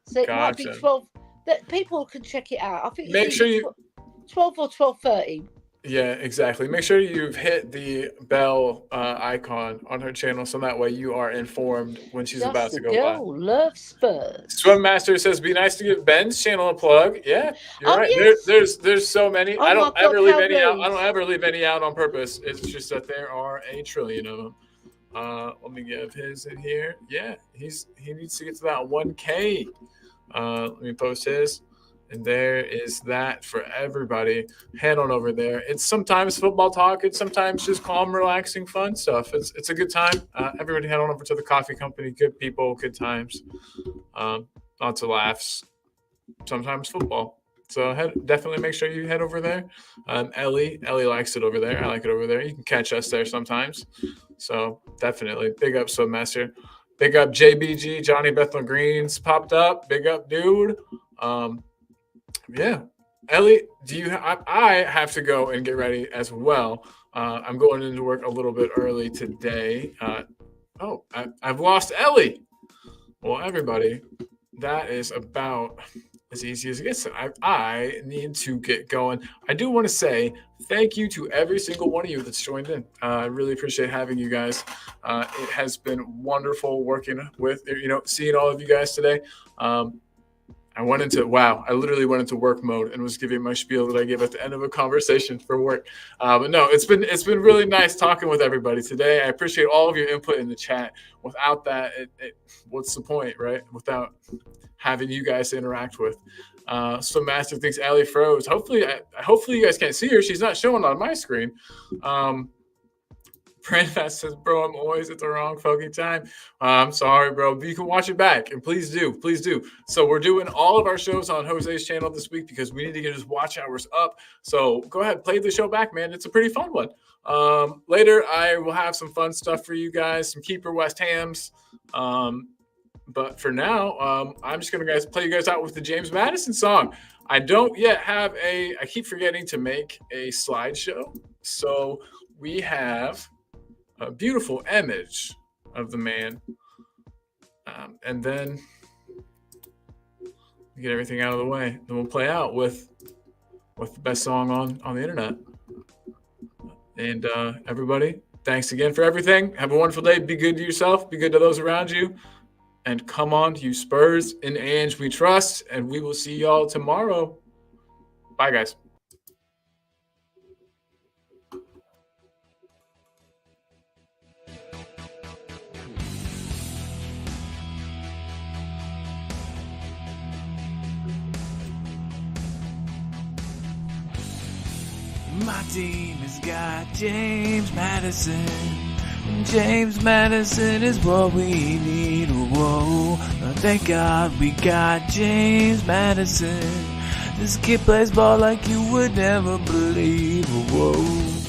so it might be Gotcha. 12. That people can check it out. I think it's Make sure either you 12 or 12:30. Yeah, exactly. Make sure you've hit the bell icon on her channel so that way you are informed when she's about Just to a go live. girl loves Spurs. Swim Master says, "Be nice to give Ben's channel a plug." Yeah, you're Oh, right. yes. There's so many. Oh I my don't God, ever leave how any out. I rude. don't ever leave any out on purpose. It's just that there are a trillion of them. Let me give his in here. Yeah, he needs to get to that 1K. Let me post his. And there is that for everybody. Head on over there. It's sometimes football talk. It's sometimes just calm, relaxing, fun stuff. It's a good time. Everybody head on over to the coffee company. Good people, good times. Lots of laughs. Sometimes football. So definitely make sure you head over there. Ellie likes it over there. I like it over there. You can catch us there sometimes. So definitely big up Swimmaster. Big up JBG, Johnny Bethnal Greens popped up. Big up, dude. Yeah, Ellie, I have to go and get ready as well. I'm going into work a little bit early today. I've lost Ellie. Well, everybody, that is about as easy as it gets. I need to get going. I do want to say thank you to every single one of you that's joined in. I really appreciate having you guys. It has been wonderful working with, seeing all of you guys today. I literally went into work mode and was giving my spiel that I give at the end of a conversation for work. But no, it's been really nice talking with everybody today. I appreciate all of your input in the chat. Without that, what's the point, right? Without having you guys to interact with. So Master thinks Allie froze. Hopefully you guys can't see her. She's not showing on my screen. Brandfast says, bro, I'm always at the wrong fucking time. I'm sorry, bro. But you can watch it back, and please do. So we're doing all of our shows on Jose's channel this week because we need to get his watch hours up. So go ahead, play the show back, man. It's a pretty fun one. Later, I will have some fun stuff for you guys, some Keeper West Hams. But for now, I'm just going to play you guys out with the James Madison song. I don't yet have I keep forgetting to make a slideshow. So we have a beautiful image of the man. And then get everything out of the way. Then we'll play out with the best song on the internet. And everybody, thanks again for everything. Have a wonderful day. Be good to yourself. Be good to those around you. And come on, you Spurs. In Ange we trust. And we will see y'all tomorrow. Bye, guys. My team has got James Madison. James Madison is what we need. Whoa, thank God we got James Madison. This kid plays ball like you would never believe. Whoa.